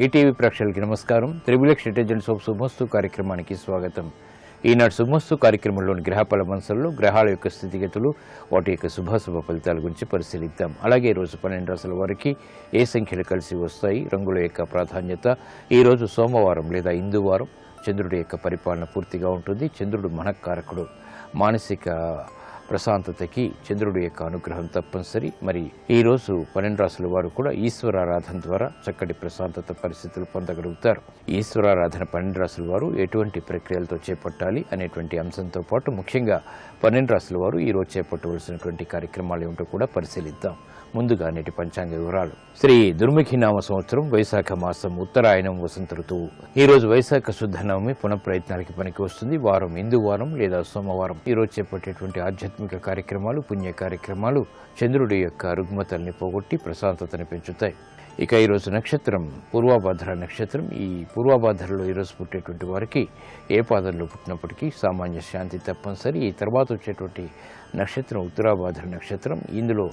ETV ప్రేక్షకులకి నమస్కారం. Triplex intelligence of శుభమస్తు కార్యక్రమానికి స్వాగతం. ఈనాడు శుభమస్తు కార్యక్రమంలోని గ్రహఫల మంచంలో గ్రహాల యొక్క స్థితిగతులు, వాటి యొక్క శుభాశుభ ఫలితాల గురించి పరిశీలిద్దాం. అలాగే ఈరోజు 12 రాశుల వారికి ఏ సంఖ్యలు కలిసి వస్తాయి, రంగుల యొక్క ప్రాధాన్యత, ఈరోజు సోమవారం లేదా ఇందువారం చంద్రుడి యొక్క పరిపాలన పూర్తిగా ఉంటుంది. చంద్రుడు మనఃకారకుడు. మానసిక ప్రశాంతతకి చంద్రుడి యొక్క అనుగ్రహం తప్పనిసరి. మరి ఈరోజు 12 రాశుల వారు కూడా ఈశ్వరారాధన ద్వారా చక్కటి ప్రశాంతత పరిస్థితులు పొందగలుగుతారు. ఈశ్వరారాధన 12 రాశుల వారు ఎటువంటి ప్రక్రియలతో చేపట్టాలి అనేటువంటి అంశంతో పాటు ముఖ్యంగా 12 రాశుల వారు ఈరోజు చేపట్టవలసినటువంటి కార్యక్రమాలు ఏమిటో కూడా పరిశీలిద్దాం. ముందుగా నేటి పంచాంగ వివరాలు. శ్రీ దుర్ముఖినామ సంవత్సరం వైశాఖ మాసం, ఉత్తరాయణం, వసంత ఋతువు. ఈ రోజు వైశాఖ శుద్ధ నవమి పునఃప్రయత్నాలకి పనికి వస్తుంది. వారం ఇందువారం లేదా సోమవారం. ఈరోజు చేపట్టేటువంటి ఆధ్యాత్మిక కార్యక్రమాలు, పుణ్య కార్యక్రమాలు చంద్రుడి యొక్క రుగ్మతల్ని పోగొట్టి ప్రశాంతతని పెంచుతాయి. ఇక ఈరోజు నక్షత్రం పూర్వాభాద్ర నక్షత్రం. ఈ పూర్వాభాద్రలో ఈరోజు పుట్టేటువంటి వారికి ఏ పాదంలో పుట్టినప్పటికీ సామాన్య శాంతి తప్పనిసరి. ఈ తర్వాత వచ్చేటువంటి నక్షత్రం ఉత్తరాభాద్ర నక్షత్రం. ఇందులో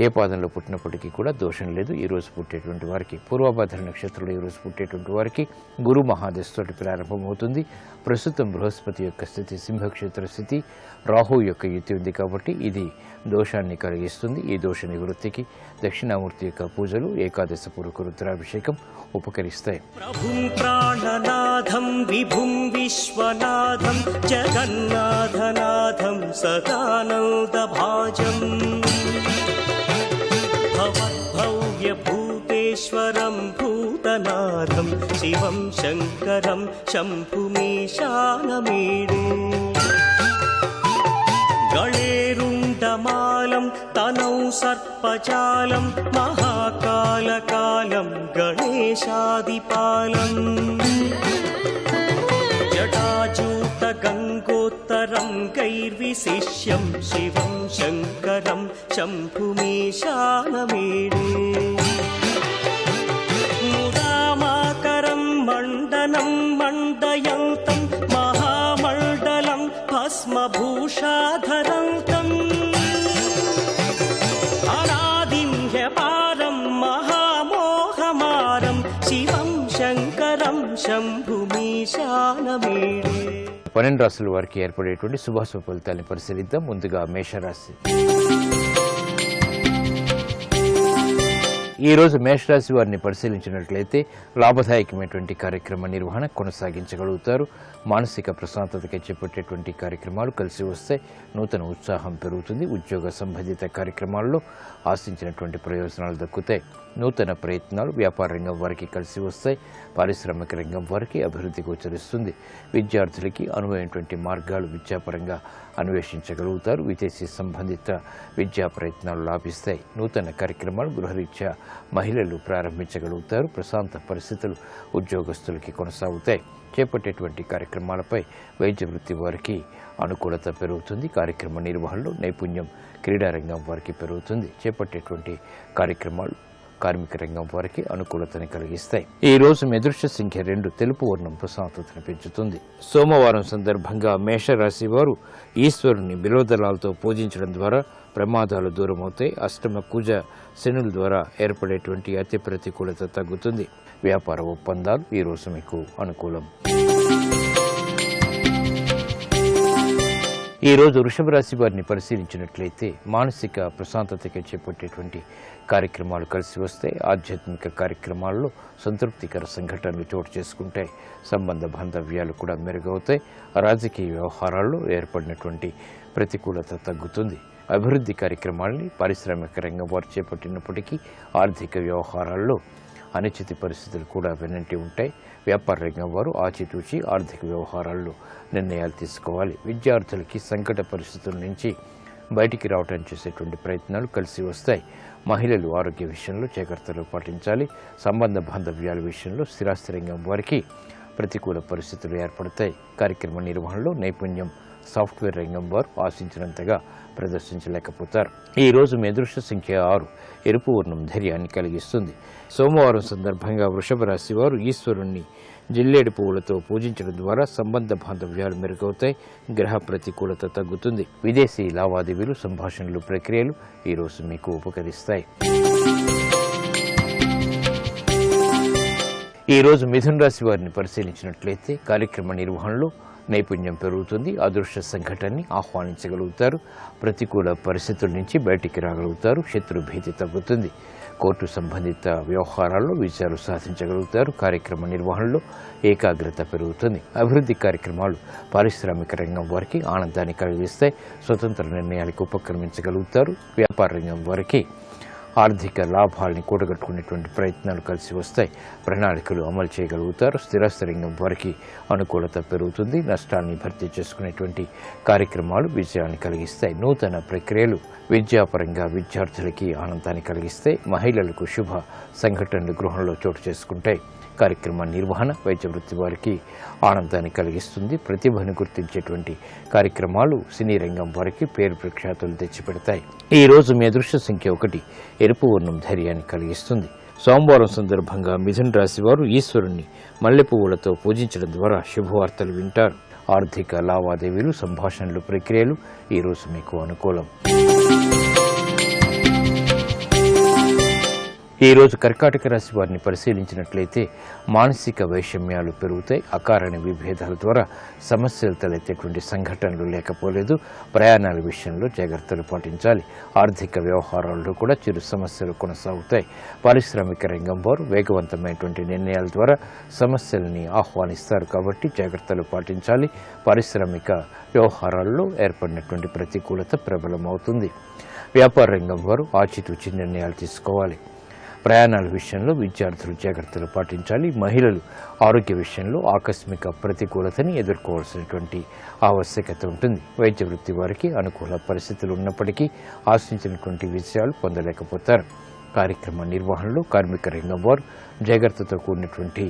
ఏ పాదంలో పుట్టినప్పటికీ కూడా దోషం లేదు. ఈరోజు పుట్టేటువంటి వారికి పూర్వభద్ర నక్షత్రంలో ఈరోజు పుట్టేటువంటి వారికి గురు మహాదశతోటి ప్రారంభమవుతుంది. ప్రస్తుతం బృహస్పతి యొక్క స్థితి సింహక్షేత్ర స్థితి, రాహు యొక్క యుతి ఉంది కాబట్టి ఇది దోషాన్ని కలిగిస్తుంది. ఈ దోష నివృత్తికి దక్షిణామూర్తి యొక్క పూజలు, ఏకాదశ పూర్వక రుద్రాభిషేకం ఉపకరిస్తాయి. ప్రభుం ప్రాణనాథం విభుం విశ్వనాథం జగన్నాథనాథం సదానందభాజం భవ్యభూతేశ్వరం భూతనాథం శివం శంకరం శంభుమీశానమీడే గళేరుండమాలం తనౌ సర్పజాలం మహాకాలకాలం గణేశాదిపాలం జటాజూత గంగోత్తరం గైర్విశిష్యం శివం శంకరం శంభుమీశానమీడే ముదామాకరం మండనం మండయంతం మహామండలం భస్మభూషాధరంతం అనాదిం హ్యపారం మహామోహమారం శివం శంకరం శంభుమీశానమీడే. 12 రాశుల వారికి ఏర్పడేటువంటి శుభాశుభ ఫలితాలను పరిశీలిద్దాం. ముందుగా మేషరాశి. ఈ రోజు మేషరాశి వారిని పరిశీలించినట్లయితే లాభదాయకమైనటువంటి కార్యక్రమ నిర్వహణ కొనసాగించగలుగుతారు. మానసిక ప్రశాంతతకి చేపట్టేటువంటి కార్యక్రమాలు కలిసి వస్తాయి. నూతన ఉత్సాహం పెరుగుతుంది. ఉద్యోగ సంబంధిత కార్యక్రమాల్లో ఆశించినటువంటి ప్రయోజనాలు దక్కుతాయి. నూతన ప్రయత్నాలు వ్యాపార రంగం వారికి కలిసి వస్తాయి. పారిశ్రామిక రంగం వారికి అభివృద్ధి గోచరిస్తుంది. విద్యార్థులకి అనువైనటువంటి మార్గాలు విద్యాపరంగా అన్వేషించగలుగుతారు. విదేశీ సంబంధిత విద్యా ప్రయత్నాలు లాభిస్తాయి. నూతన కార్యక్రమాలు గృహరీత్యా మహిళలు ప్రారంభించగలుగుతారు. ప్రశాంత పరిస్థితులు ఉద్యోగస్తులకి కొనసాగుతాయి. చేపట్టేటువంటి కార్యక్రమాలపై వైద్య వృత్తి వారికి అనుకూలత పెరుగుతుంది. కార్యక్రమ నిర్వహణలో నైపుణ్యం క్రీడారంగం వారికి పెరుగుతుంది. చేపట్టేటువంటి కార్యక్రమాలు కార్మిక రంగం వారికి అనుకూలతని కలిగిస్తాయి. ఈ రోజు అదృష్ట సంఖ్య 2, తెలుపు వర్ణం ప్రశాంతతను పెంచుతుంది. సోమవారం సందర్భంగా మేషరాశి వారు ఈశ్వరుని బిల్వదళాలతో పూజించడం ద్వారా ప్రమాదాలు దూరమవుతాయి. అష్టమ కుజ శనుల ద్వారా ఏర్పడేటువంటి అతి ప్రతికూలత తగ్గుతుంది. వ్యాపార ఒప్పందాలు ఈ రోజు మీకు అనుకూలం. ఈ రోజు వృషభ రాశి వారిని పరిశీలించినట్లయితే మానసిక ప్రశాంతతకి చేపట్టేటువంటి కార్యక్రమాలు కలిసి వస్తాయి. ఆధ్యాత్మిక కార్యక్రమాల్లో సంతృప్తికర సంఘటనలు చోటు చేసుకుంటాయి. సంబంధ బాంధవ్యాలు కూడా మెరుగవుతాయి. రాజకీయ వ్యవహారాల్లో ఏర్పడినటువంటి ప్రతికూలత తగ్గుతుంది. అభివృద్ధి కార్యక్రమాలని పారిశ్రామిక రంగం వారు చేపట్టినప్పటికీ ఆర్థిక వ్యవహారాల్లో అనిశ్చిత పరిస్థితులు కూడా వెన్నంటి ఉంటాయి. వ్యాపార రంగం వారు ఆచితూచి ఆర్థిక వ్యవహారాల్లో నిర్ణయాలు తీసుకోవాలి. విద్యార్థులకి సంకట పరిస్థితుల నుంచి బయటికి రావడానికి చేసేటువంటి ప్రయత్నాలు కలిసి వస్తాయి. మహిళలు ఆరోగ్య విషయంలో జాగ్రత్తలు పాటించాలి. సంబంధ బాంధవ్యాల విషయంలో స్థిరాస్తి రంగం వారికి ప్రతికూల పరిస్థితులు ఏర్పడతాయి. కార్యక్రమ నిర్వహణలో నైపుణ్యం సాఫ్ట్వేర్ రంగం వారు ఆశించినంతగా ప్రదర్శించలేకపోతారు. ఈ రోజు మీ అదృష్ట సంఖ్య 6, ఎరుపు వర్ణం ధైర్యాన్ని కలిగిస్తుంది. సోమవారం సందర్భంగా వృషభ రాశి వారు ఈశ్వరుణ్ణి జిల్లేడు పువ్వులతో పూజించడం ద్వారా సంబంధ బాంధవ్యాలు మెరుగవుతాయి. గ్రహ ప్రతికూలత తగ్గుతుంది. విదేశీ లావాదేవీలు, సంభాషణలు, ప్రక్రియలు ఈరోజు మీకు ఉపకరిస్తాయి. ఈ రోజు మిథున రాశి వారిని పరిశీలించినట్లయితే కార్యక్రమ నిర్వహణలో నైపుణ్యం పెరుగుతుంది. అదృష్ట సంఘటనని ఆహ్వానించగలుగుతారు. ప్రతికూల పరిస్థితుల నుంచి బయటికి రాగలుగుతారు. శత్రు భీతి తగ్గుతుంది. కోర్టు సంబంధిత వ్యవహారాల్లో విజయాలు సాధించగలుగుతారు. కార్యక్రమ నిర్వహణలో ఏకాగ్రత పెరుగుతుంది. అభివృద్ధి కార్యక్రమాలు పారిశ్రామిక రంగం వారికి ఆనందాన్ని కలిగిస్తాయి. స్వతంత్ర నిర్ణయాలకు ఉపక్రమించగలుగుతారు. వ్యాపార రంగం వారికి ఆర్థిక లాభాలని కూడగట్టుకునేటువంటి ప్రయత్నాలు కలిసి వస్తాయి. ప్రణాళికలు అమలు చేయగలుగుతారు. స్థిరాస్తి రంగం వారికి అనుకూలత పెరుగుతుంది. నష్టాన్ని భర్తీ చేసుకునేటువంటి కార్యక్రమాలు విజయాన్ని కలిగిస్తాయి. నూతన ప్రక్రియలు విద్యాపరంగా విద్యార్థులకి ఆనందాన్ని కలిగిస్తాయి. మహిళలకు శుభ సంఘటనలు గృహంలో చోటు చేసుకుంటాయి. కార్యక్రమ నిర్వహణ వైద్య వృత్తి వారికి ఆనందాన్ని కలిగిస్తుంది. ప్రతిభను గుర్తించేటువంటి కార్యక్రమాలు సినీ రంగం వారికి పేరు ప్రఖ్యాతులు తెచ్చిపెడతాయి. ఈ రోజు మీ అదృష్ట సంఖ్య 1 ఎరుపు వర్ణం ధైర్యాన్ని కలిగిస్తుంది. సోమవారం సందర్భంగా మిథున రాశి వారు ఈశ్వరుణ్ణి మల్లె పువ్వులతో పూజించడం ద్వారా శుభవార్తలు వింటారు. ఆర్థిక లావాదేవీలు సంభాషణలు ప్రక్రియలు ఈ రోజు మీకు అనుకూలం. ఈ రోజు కర్కాటక రాశి వారిని పరిశీలించినట్లయితే మానసిక వైషమ్యాలు పెరుగుతాయి. అకారణ విభేదాల ద్వారా సమస్యలు తలెత్తేటువంటి సంఘటనలు లేకపోలేదు. ప్రయాణాల విషయంలో జాగ్రత్తలు పాటించాలి. ఆర్థిక వ్యవహారాల్లో కూడా చిరు సమస్యలు కొనసాగుతాయి. పారిశ్రామిక రంగం వారు వేగవంతమైనటువంటి నిర్ణయాల ద్వారా సమస్యలని ఆహ్వానిస్తారు కాబట్టి జాగ్రత్తలు పాటించాలి. పారిశ్రామిక వ్యవహారాల్లో ఏర్పడినటువంటి ప్రతికూలత ప్రబలమవుతుంది. వ్యాపార రంగం వారు ఆచితూచి నిర్ణయాలు తీసుకోవాలి. ప్రయాణాల విషయంలో విద్యార్థులు జాగ్రత్తలు పాటించాలి. మహిళలు ఆరోగ్య విషయంలో ఆకస్మిక ప్రతికూలతని ఎదుర్కోవాల్సినటువంటి ఆవశ్యకత ఉంటుంది. వైద్య వృత్తి వారికి అనుకూల పరిస్థితులు ఉన్నప్పటికీ ఆశించినటువంటి విజయాలు పొందలేకపోతారు. కార్యక్రమ నిర్వహణలో కార్మిక రంగం వారు జాగ్రత్తతో కూడినటువంటి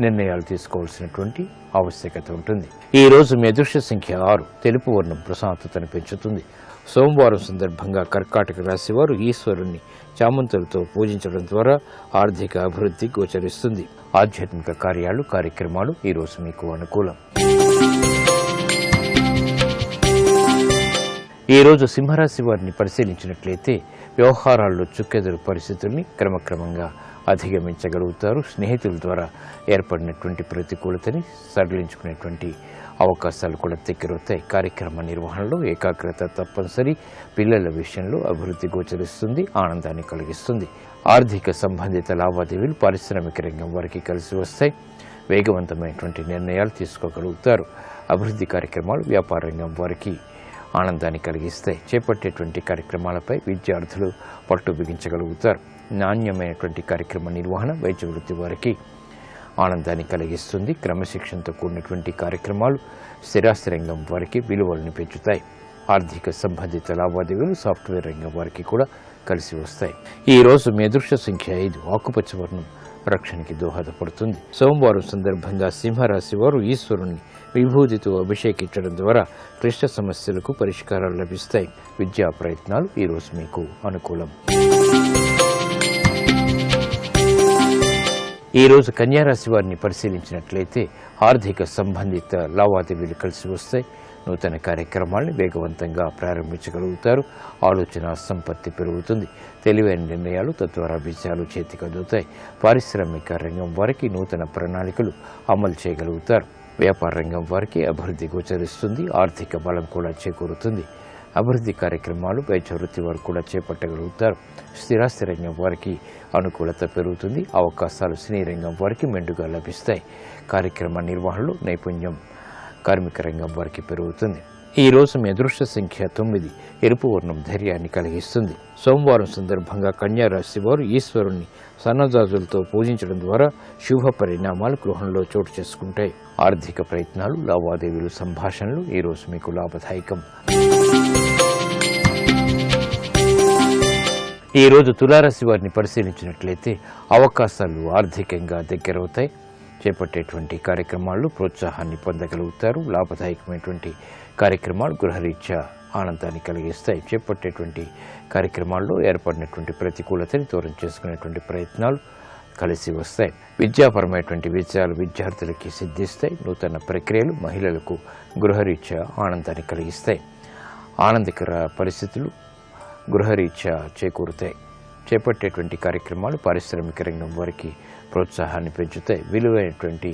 నిర్ణయాలు తీసుకోవాల్సినటువంటి ఆవశ్యకత ఉంటుంది. ఈ రోజు మీ అదృష్ట సంఖ్య 6 తెలుపు వర్ణం ప్రశాంతతను పెంచుతుంది. సోమవారం సందర్భంగా కర్కాటక రాశి వారు ఈశ్వరుణ్ణి చామంతులతో పూజించడం ద్వారా ఆర్థిక అభివృద్ధి గోచరిస్తుంది. ఆధ్యాత్మిక కార్యక్రమాలు ఈ రోజు మీకు అనుకూలం. ఈ రోజు సింహరాశి వారిని పరిశీలించినట్లయితే వ్యవహారాల్లో చుక్కెదురు పరిస్థితుల్ని క్రమక్రమంగా అధిగమించగలుగుతారు. స్నేహితుల ద్వారా ఏర్పడినటువంటి ప్రతికూలతని సడలించుకునేటువంటి అవకాశాలు కూడా దగ్గరవుతాయి. కార్యక్రమ నిర్వహణలో ఏకాగ్రత తప్పనిసరి. పిల్లల విషయంలో అభివృద్ధి గోచరిస్తుంది. ఆనందాన్ని కలిగిస్తుంది. ఆర్థిక సంబంధిత లావాదేవీలు పారిశ్రామిక రంగం వారికి కలిసి వస్తాయి. వేగవంతమైనటువంటి నిర్ణయాలు తీసుకోగలుగుతారు. అభివృద్ధి కార్యక్రమాలు వ్యాపార రంగం వారికి ఆనందాన్ని కలిగిస్తాయి. చేపట్టేటువంటి కార్యక్రమాలపై విద్యార్థులు పట్టు బిగించగలుగుతారు. నాణ్యమైనటువంటి కార్యక్రమ నిర్వహణ వైద్య వృత్తి వారికి ఆనందాన్ని కలిగిస్తుంది. క్రమశిక్షణతో కూడినటువంటి కార్యక్రమాలు స్థిరాస్తి రంగం వారికి విలువలను పెంచుతాయి. ఆర్థిక సంబంధిత లావాదేవీలు సాఫ్ట్వేర్ రంగం వారికి కూడా కలిసి వస్తాయి. ఈ రోజు మీ అదృష్ట సంఖ్య 5 ఆకుపచ్చ వర్ణం రక్షణకి దోహదపడుతుంది. సోమవారం సందర్భంగా సింహరాశి వారు ఈశ్వరుణ్ణి విభూతితో అభిషేకించడం ద్వారా క్లిష్ట సమస్యలకు పరిష్కారాలు లభిస్తాయి. విద్యా ప్రయత్నాలు ఈ రోజు మీకు అనుకూలం. ఈ రోజు కన్యారాశి వారిని పరిశీలించినట్లయితే ఆర్థిక సంబంధిత లావాదేవీలు కలిసి వస్తాయి. నూతన కార్యక్రమాలను వేగవంతంగా ప్రారంభించగలుగుతారు. ఆలోచన సంపత్తి పెరుగుతుంది. తెలివైన నిర్ణయాలు తద్వారా విజయాలు చేతికందుతాయి. పారిశ్రామిక రంగం వారికి నూతన ప్రణాళికలు అమలు చేయగలుగుతారు. వ్యాపార రంగం వారికి అభివృద్ధి గోచరిస్తుంది. ఆర్థిక బలం కూడా చేకూరుతుంది. అభివృద్ధి కార్యక్రమాలు వైద్య వృత్తి వారు కూడా చేపట్టగలుగుతారు. స్థిరాస్తి రంగం వారికి అనుకూలత పెరుగుతుంది. అవకాశాలు సినీ రంగం వారికి మెండుగా లభిస్తాయి. కార్యక్రమ నిర్వహణలో నైపుణ్యం కార్మిక రంగం వారికి పెరుగుతుంది. ఈ రోజు మీ అదృష్ట సంఖ్య 9 ఎరుపు వర్ణం ధైర్యాన్ని కలిగిస్తుంది. సోమవారం సందర్భంగా కన్యా రాశి వారు ఈశ్వరుణ్ణి సన్నజాజులతో పూజించడం ద్వారా శుభ పరిణామాలు గృహంలో చోటు చేసుకుంటాయి. ఆర్థిక ప్రయత్నాలు లావాదేవీలు సంభాషణలు ఈ రోజు మీకు లాభదాయకం. ఈ రోజు తులారాశి వారిని పరిశీలించినట్లయితే అవకాశాలు ఆర్థికంగా దగ్గరవుతాయి. చేపట్టేటువంటి కార్యక్రమాల్లో ప్రోత్సాహాన్ని పొందగలుగుతారు. లాభదాయకమైనటువంటి కార్యక్రమాలు గృహరీత్యా ఆనందాన్ని కలిగిస్తాయి. చేపట్టేటువంటి కార్యక్రమాల్లో ఏర్పడినటువంటి ప్రతికూలతని దూరం చేసుకునేటువంటి ప్రయత్నాలు కలిసి వస్తాయి. విద్యాపరమైనటువంటి విజయాలు విద్యార్థులకి సిద్ధిస్తాయి. నూతన ప్రక్రియలు మహిళలకు గృహరీత్యా ఆనందాన్ని కలిగిస్తాయి. ఆనందకర పరిస్థితులు గృహరీత్యా చేకూరుతాయి. చేపట్టేటువంటి కార్యక్రమాలు పారిశ్రామిక రంగం వారికి ప్రోత్సాహాన్ని పెంచుతాయి. విలువైనటువంటి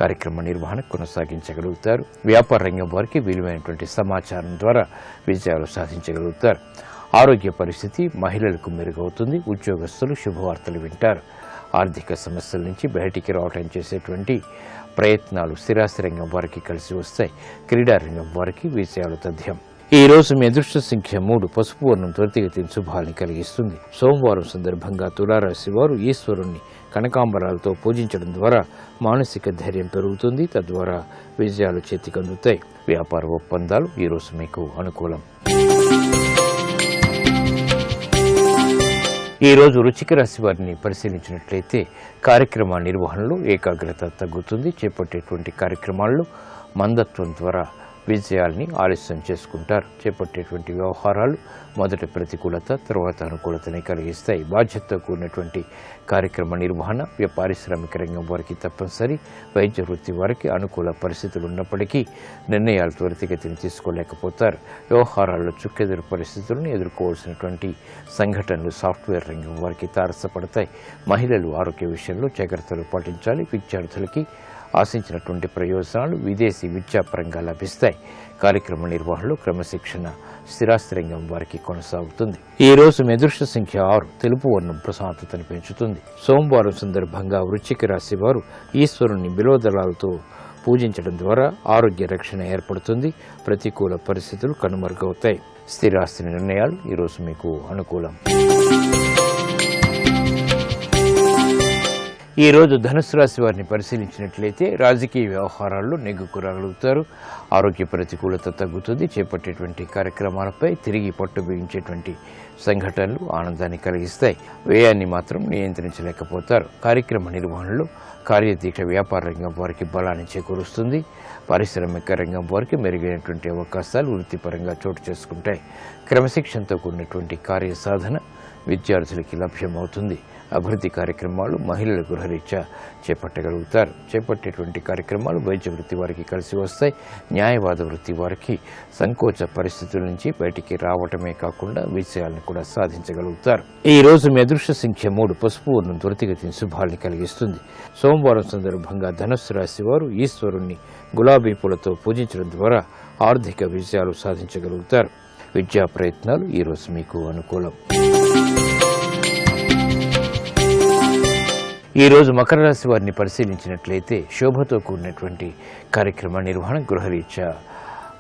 కార్యక్రమ నిర్వహణ కొనసాగించగలుగుతారు. వ్యాపార రంగం వారికి విలువైనటువంటి సమాచారం ద్వారా విజయాలు సాధించగలుగుతారు. ఆరోగ్య పరిస్థితి మహిళలకు మెరుగవుతుంది. ఉద్యోగస్తులు శుభవార్తలు వింటారు. ఆర్థిక సమస్యల నుంచి బయటికి రావటం చేసేటువంటి ప్రయత్నాలు స్థిరాస్తి రంగం వారికి కలిసి వస్తాయి. క్రీడారంగం వారికి విజయాలు తథ్యం. ఈ రోజు మీ అదృష్ట సంఖ్య 3. పసుపు వర్ణం త్వరితగతిన శుభాన్ని కలిగిస్తుంది. సోమవారం సందర్భంగా తులారాశి వారు ఈశ్వరుణ్ణి కనకాంబరాలతో పూజించడం ద్వారా మానసిక ధైర్యం పెరుగుతుంది. తద్వారా విజయాలు చేతికందుతాయి. వ్యాపార ఒప్పందాలు ఈ రోజు మీకు అనుకూలం. ఈ రోజు వృశ్చిక రాశి వారిని పరిశీలించినట్లయితే కార్యక్రమ నిర్వహణలో ఏకాగ్రత తగ్గుతుంది. చేపట్టేటువంటి కార్యక్రమాల్లో మందత్వం ద్వారా విజయాల్ని ఆలస్యం చేసుకుంటారు. చేపట్టేటువంటి వ్యవహారాలు మొదట ప్రతికూలత, తర్వాత అనుకూలతని కలిగిస్తాయి. బాధ్యతతో కూడినటువంటి కార్యక్రమ నిర్వహణ పారిశ్రామిక రంగం వారికి తప్పనిసరి. వైద్య వృత్తి వారికి అనుకూల పరిస్థితులు ఉన్నప్పటికీ నిర్ణయాలు త్వరితగతిని తీసుకోలేకపోతారు. వ్యవహారాల్లో చుక్కెదురు పరిస్థితులను ఎదుర్కోవాల్సినటువంటి సంఘటనలు సాఫ్ట్వేర్ రంగం వారికి తారసపడతాయి. మహిళలు ఆరోగ్య విషయంలో జాగ్రత్తలు పాటించాలి. విద్యార్థులకి ఆశించినటువంటి ప్రయోజనాలు విదేశీ విద్యాపరంగా లభిస్తాయి. కార్యక్రమ నిర్వహణలో క్రమశిక్షణ స్థిరాస్తి రంగం వారికి కొనసాగుతుంది. ఈ రోజు మీ అదృష్ట సంఖ్య 6. తెలుపు వర్ణం ప్రశాంతతను పెంచుతుంది. సోమవారం సందర్భంగా వృశ్చిక రాశి వారు ఈశ్వరుని బిల్వదళాలతో పూజించడం ద్వారా ఆరోగ్య రక్షణ ఏర్పడుతుంది. ప్రతికూల పరిస్థితులు కనుమరుగవుతాయి. స్థిరాస్తి నిర్ణయాలు ఈ రోజు మీకు అనుకూలం. ఈ రోజు ధనుసు రాశి వారిని పరిశీలించినట్లయితే రాజకీయ వ్యవహారాల్లో నెగ్గుకురాగలుగుతారు. ఆరోగ్య ప్రతికూలత తగ్గుతుంది. చేపట్టేటువంటి కార్యక్రమాలపై తిరిగి పట్టు బిగించేటువంటి సంఘటనలు ఆనందాన్ని కలిగిస్తాయి. వ్యయాన్ని మాత్రం నియంత్రించలేకపోతారు. కార్యక్రమ నిర్వహణలో కార్యదీక్ష వ్యాపార రంగం వారికి బలాన్ని చేకూరుస్తుంది. పారిశ్రామిక రంగం వారికి మెరుగైనటువంటి అవకాశాలు వృత్తిపరంగా చోటు చేసుకుంటాయి. క్రమశిక్షణతో కూడినటువంటి కార్యసాధన విద్యార్థులకి లభ్యమవుతుంది. అభివృద్ధి కార్యక్రమాలు మహిళల గృహరీత్యా చేపట్టగలుగుతారు. చేపట్టేటువంటి కార్యక్రమాలు వైద్య వృత్తి వారికి కలిసి వస్తాయి. న్యాయవాద వృత్తి వారికి సంకోచ పరిస్థితుల నుంచి బయటికి రావటమే కాకుండా విజయాలను కూడా సాధించగలుగుతారు. ఈ రోజు మీ అదృష్ట సంఖ్య 3. పసుపు వర్ణం త్వరితగతిన శుభాల్ని కలిగిస్తుంది. సోమవారం సందర్భంగా ధనుస్సు రాశి వారు ఈశ్వరుణ్ణి గులాబీ పూలతో పూజించడం ద్వారా ఆర్థిక విజయాలు సాధించగలుగుతారు. విద్యా ప్రయత్నాలు ఈ రోజు మీకు అనుకూలం. ఈ రోజు మకర రాశి వారిని పరిశీలించినట్లయితే శోభతో కూడినటువంటి కార్యక్రమ నిర్వహణ గృహరీత్యా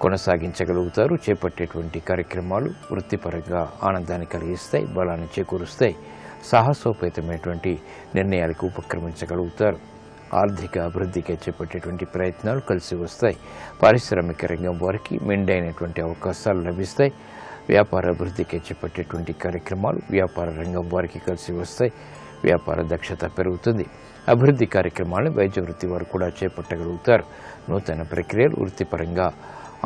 కొనసాగించగలుగుతారు. చేపట్టేటువంటి కార్యక్రమాలు వృత్తిపరంగా ఆనందాన్ని కలిగిస్తాయి, బలాన్ని చేకూరుస్తాయి. సాహసోపేతమైనటువంటి నిర్ణయాలకు ఉపక్రమించగలుగుతారు. ఆర్థిక అభివృద్ధికి చేపట్టేటువంటి ప్రయత్నాలు కలిసి వస్తాయి. పారిశ్రామిక రంగం వారికి మెండైనటువంటి అవకాశాలు లభిస్తాయి. వ్యాపార అభివృద్ధికి చేపట్టేటువంటి కార్యక్రమాలు వ్యాపార రంగం వారికి కలిసి వస్తాయి. వ్యాపార దక్షత పెరుగుతుంది. అభివృద్ధి కార్యక్రమాలను వైద్య వృత్తి వారు కూడా చేపట్టగలుగుతారు. నూతన ప్రక్రియలు వృత్తిపరంగా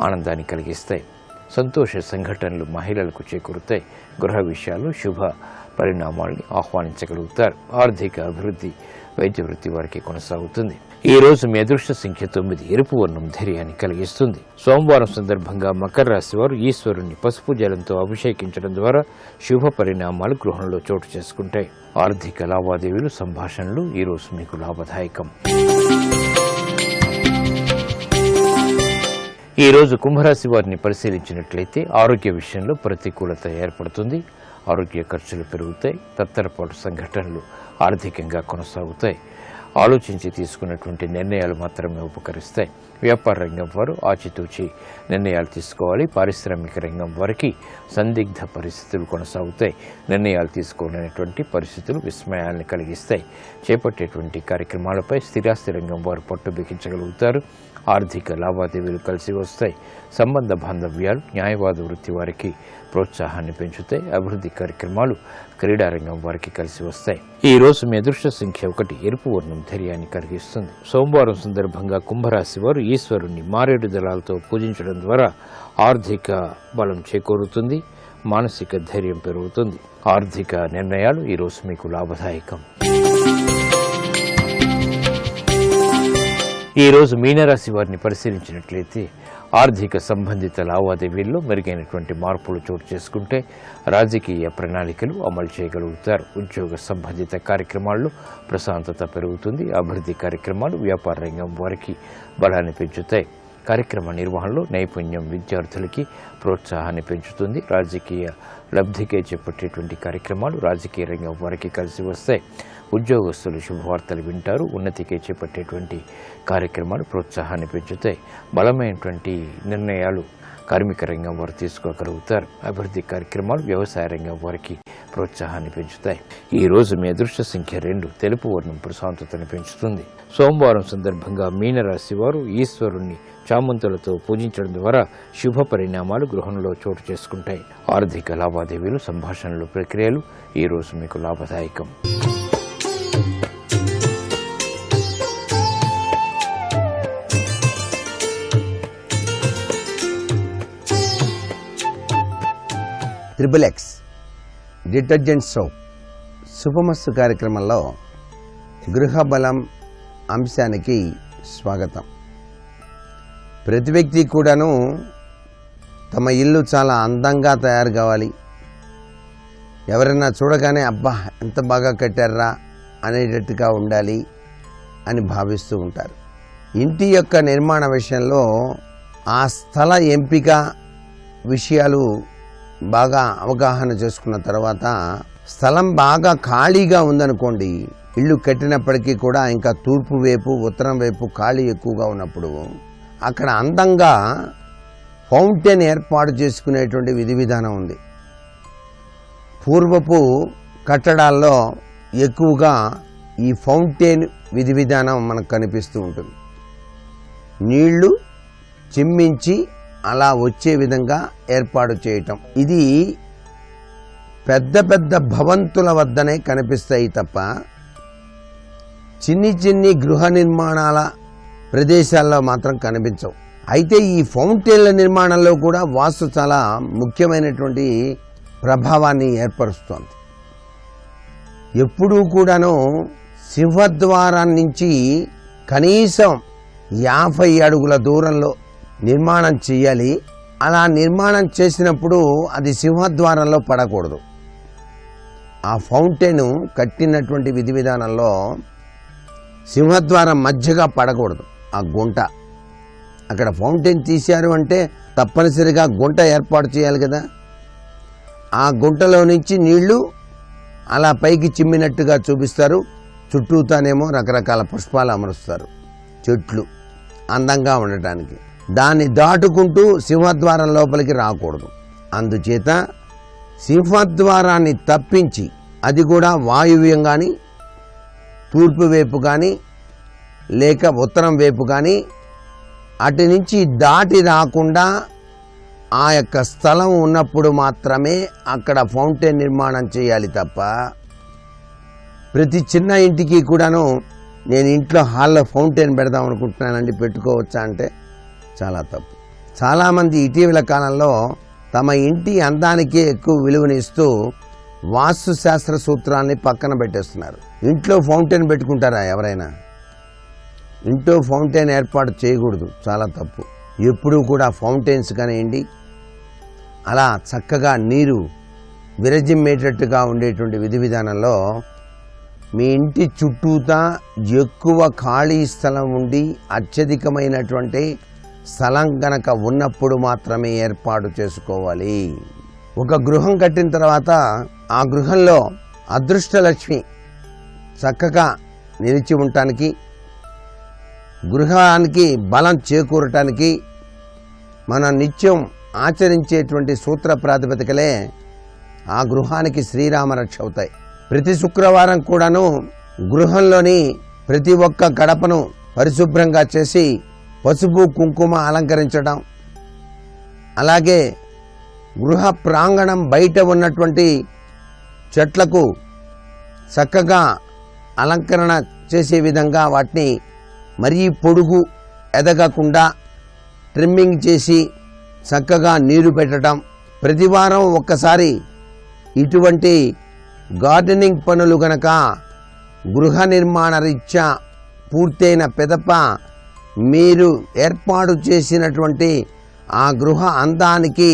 ఆనందాన్ని కలిగిస్తాయి. సంతోష సంఘటనలు మహిళలకు చేకూరుతాయి. గృహ విషయాలు శుభ పరిణామాలని ఆహ్వానించగలుగుతారు. ఆర్థిక అభివృద్ధి వైద్య వృత్తి వారికి కొనసాగుతుంది. ఈ రోజు మీ అదృష్ట సంఖ్య 9. ఎరుపు వర్ణం ధైర్యాన్ని కలిగిస్తుంది. సోమవారం సందర్భంగా మకర రాశి వారు ఈశ్వరుణ్ణి పసుపు జలంతో అభిషేకించడం ద్వారా శుభ పరిణామాలు గృహంలో చోటు చేసుకుంటాయి. ఆర్థిక లావాదేవీలు సంభాషణలు ఈ రోజు మీకు లాభదాయకం. ఈ రోజు కుంభరాశి వారిని పరిశీలించినట్లయితే ఆరోగ్య విషయంలో ప్రతికూలత ఏర్పడుతుంది. ఆరోగ్య ఖర్చులు పెరుగుతాయి. తత్తరపాటు సంఘటనలు ఆర్థికంగా కొనసాగుతాయి. ఆలోచించి తీసుకున్నటువంటి నిర్ణయాలు మాత్రమే ఉపకరిస్తాయి. వ్యాపార రంగం వారు ఆచితూచి నిర్ణయాలు తీసుకోవాలి. పారిశ్రామిక రంగం వారికి సందిగ్ధ పరిస్థితులు కొనసాగుతాయి. నిర్ణయాలు తీసుకోలేనటువంటి పరిస్థితులు విస్మయాన్ని కలిగిస్తాయి. చేపట్టేటువంటి కార్యక్రమాలపై స్థిరాస్తి రంగం వారు పట్టు బిగించగలుగుతారు. ఆర్థిక లావాదేవీలు కలిసి వస్తాయి. సంబంధ బాంధవ్యాలు న్యాయవాద వృత్తి వారికి ప్రోత్సాహాన్ని పెంచుతాయి. అభివృద్ధి కార్యక్రమాలు క్రీడారంగం వారికి కలిసి వస్తాయి. ఈ రోజు మీ అదృష్ట సంఖ్య 1. ఎరుపు వర్ణం ధైర్యాన్ని కలిగిస్తుంది. సోమవారం సందర్భంగా కుంభరాశి వారు ఈశ్వరుణ్ణి మారేడు దళాలతో పూజించడం ద్వారా ఆర్థిక బలం చేకూరుతుంది. మానసిక ధైర్యం పెరుగుతుంది. ఆర్థిక నిర్ణయాలు ఈ రోజు మీకు లాభదాయకం. ఈ రోజు మీనరాశి వారిని పరిశీలించినట్లయితే ఆర్థిక సంబంధిత లావాదేవీల్లో మెరుగైనటువంటి మార్పులు చోటు చేసుకుంటే రాజకీయ ప్రణాళికలు అమలు చేయగలుగుతారు. ఉద్యోగ సంబంధిత కార్యక్రమాల్లో ప్రశాంతత పెరుగుతుంది. అభివృద్ధి కార్యక్రమాలు వ్యాపార రంగం వారికి బలాన్ని పెంచుతాయి. కార్యక్రమ నిర్వహణలో నైపుణ్యం విద్యార్థులకి ప్రోత్సాహాన్ని పెంచుతుంది. రాజకీయ లబ్ధికే చేపట్టేటువంటి కార్యక్రమాలు రాజకీయ రంగం వారికి కలిసి వస్తాయి. ఉద్యోగస్తులు శుభవార్తలు వింటారు. ఉన్నతికే చేపట్టేటువంటి కార్యక్రమాలు ప్రోత్సాహాన్ని పెంచుతాయి. బలమైనటువంటి నిర్ణయాలు కార్మిక రంగం వారు తీసుకోగలుగుతారు. అభివృద్ధి కార్యక్రమాలు వ్యవసాయ రంగం వారికి ప్రోత్సాహాన్ని పెంచుతాయి. ఈ రోజు మీ అదృష్ట సంఖ్య 2. తెలుపు వర్ణం ప్రశాంతతను పెంచుతుంది. సోమవారం సందర్భంగా మీనరాశి వారు ఈశ్వరుణ్ణి చామంతులతో పూజించడం ద్వారా శుభ పరిణామాలు గృహంలో చోటు చేసుకుంటాయి. ఆర్థిక లావాదేవీలు, సంభాషణలు, ప్రక్రియలు ఈ రోజు మీకు లాభదాయకం. XXX డిటర్జెంట్ సోప్ శుభమస్తు కార్యక్రమంలో గృహబలం అంశానికి స్వాగతం. ప్రతి వ్యక్తి కూడాను తమ ఇల్లు చాలా అందంగా తయారు కావాలి, ఎవరైనా చూడగానే అబ్బా ఎంత బాగా కట్టారా అనేటట్టుగా ఉండాలి అని భావిస్తూ ఉంటారు. ఇంటి యొక్క నిర్మాణ విషయంలో ఆ స్థల ఎంపిక విషయాలు బాగా అవగాహన చేసుకున్న తర్వాత స్థలం బాగా ఖాళీగా ఉందనుకోండి, ఇల్లు కట్టినప్పటికీ కూడా ఇంకా తూర్పు వైపు ఉత్తరం వైపు ఖాళీ ఎక్కువగా ఉన్నప్పుడు అక్కడ అందంగా ఫౌంటైన్ ఏర్పాటు చేసుకునేటువంటి విధి విధానం ఉంది. పూర్వపు కట్టడాల్లో ఎక్కువగా ఈ ఫౌంటైన్ విధి విధానం మనకు కనిపిస్తూ ఉంటుంది. నీళ్లు చిమ్మించి అలా వచ్చే విధంగా ఏర్పాటు చేయటం. ఇది పెద్ద పెద్ద భవంతుల వద్దనే కనిపిస్తాయి తప్ప చిన్ని చిన్ని గృహ నిర్మాణాల ప్రదేశాల్లో మాత్రం కనిపించవు. అయితే ఈ ఫౌంటైన్ల నిర్మాణంలో కూడా వాస్తు చాలా ముఖ్యమైనటువంటి ప్రభావాన్ని ఏర్పరుస్తోంది. ఎప్పుడూ కూడాను సింహద్వారం నుంచి కనీసం 50 అడుగుల దూరంలో నిర్మాణం చేయాలి. అలా నిర్మాణం చేసినప్పుడు అది సింహద్వారంలో పడకూడదు. ఆ ఫౌంటైన్ కట్టినటువంటి విధి విధానంలో సింహద్వారం మధ్యగా పడకూడదు. ఆ గుంట అక్కడ ఫౌంటైన్ తీశారు అంటే తప్పనిసరిగా గుంట ఏర్పాటు చేయాలి కదా. ఆ గుంటలో నుంచి నీళ్లు అలా పైకి చిమ్మినట్టుగా చూపిస్తారు. చుట్టూతానేమో రకరకాల పుష్పాలు అమరుస్తారు, చెట్లు అందంగా ఉండటానికి. దాన్ని దాటుకుంటూ సింహద్వారం లోపలికి రాకూడదు. అందుచేత సింహద్వారాన్ని తప్పించి, అది కూడా వాయువ్యం కానీ తూర్పు వైపు కానీ లేక ఉత్తరం వైపు కానీ అటు నుంచి దాటి రాకుండా ఆ యొక్క స్థలం ఉన్నప్పుడు మాత్రమే అక్కడ ఫౌంటైన్ నిర్మాణం చేయాలి తప్ప ప్రతి చిన్న ఇంటికి కూడాను నేను ఇంట్లో హాల్లో ఫౌంటైన్ పెడదాం అనుకుంటున్నానండి, పెట్టుకోవచ్చా అంటే చాలా తప్పు. చాలామంది ఇటీవల కాలంలో తమ ఇంటి అందానికే ఎక్కువ విలువనిస్తూ వాస్తు శాస్త్ర సూత్రాన్ని పక్కన పెట్టేస్తున్నారు. ఇంట్లో ఫౌంటైన్ పెట్టుకుంటారా ఎవరైనా? ఇంట్లో ఫౌంటైన్ ఏర్పాటు చేయకూడదు, చాలా తప్పు. ఎప్పుడూ కూడా ఫౌంటైన్స్ కానివ్వండి, అలా చక్కగా నీరు విరజిమ్మేటట్టుగా ఉండేటువంటి విధి విధానంలో మీ ఇంటి చుట్టూతా ఎక్కువ ఖాళీ స్థలం ఉండి అత్యధికమైనటువంటి స్థలం గనక ఉన్నప్పుడు మాత్రమే ఏర్పాటు చేసుకోవాలి. ఒక గృహం కట్టిన తర్వాత ఆ గృహంలో అదృష్టలక్ష్మి చక్కగా నిలిచి ఉండటానికి, గృహానికి బలం చేకూరటానికి మనం నిత్యం ఆచరించేటువంటి సూత్ర ప్రాతిపదికలే ఆ గృహానికి శ్రీరామ రక్ష అవుతాయి. ప్రతి శుక్రవారం కూడాను గృహంలోని ప్రతి ఒక్క గడపను పరిశుభ్రంగా చేసి పసుపు కుంకుమ అలంకరించడం, అలాగే గృహ ప్రాంగణం బయట ఉన్నటువంటి చెట్లకు చక్కగా అలంకరణ చేసే విధంగా వాటిని మరీ పొడుగు ఎదగకుండా ట్రిమ్మింగ్ చేసి చక్కగా నీరు పెట్టడం. ప్రతివారం ఒక్కసారి ఇటువంటి గార్డెనింగ్ పనులు గనక గృహ నిర్మాణ రీత్యా పూర్తయిన పిదప మీరు ఏర్పాటు చేసినటువంటి ఆ గృహ అందానికి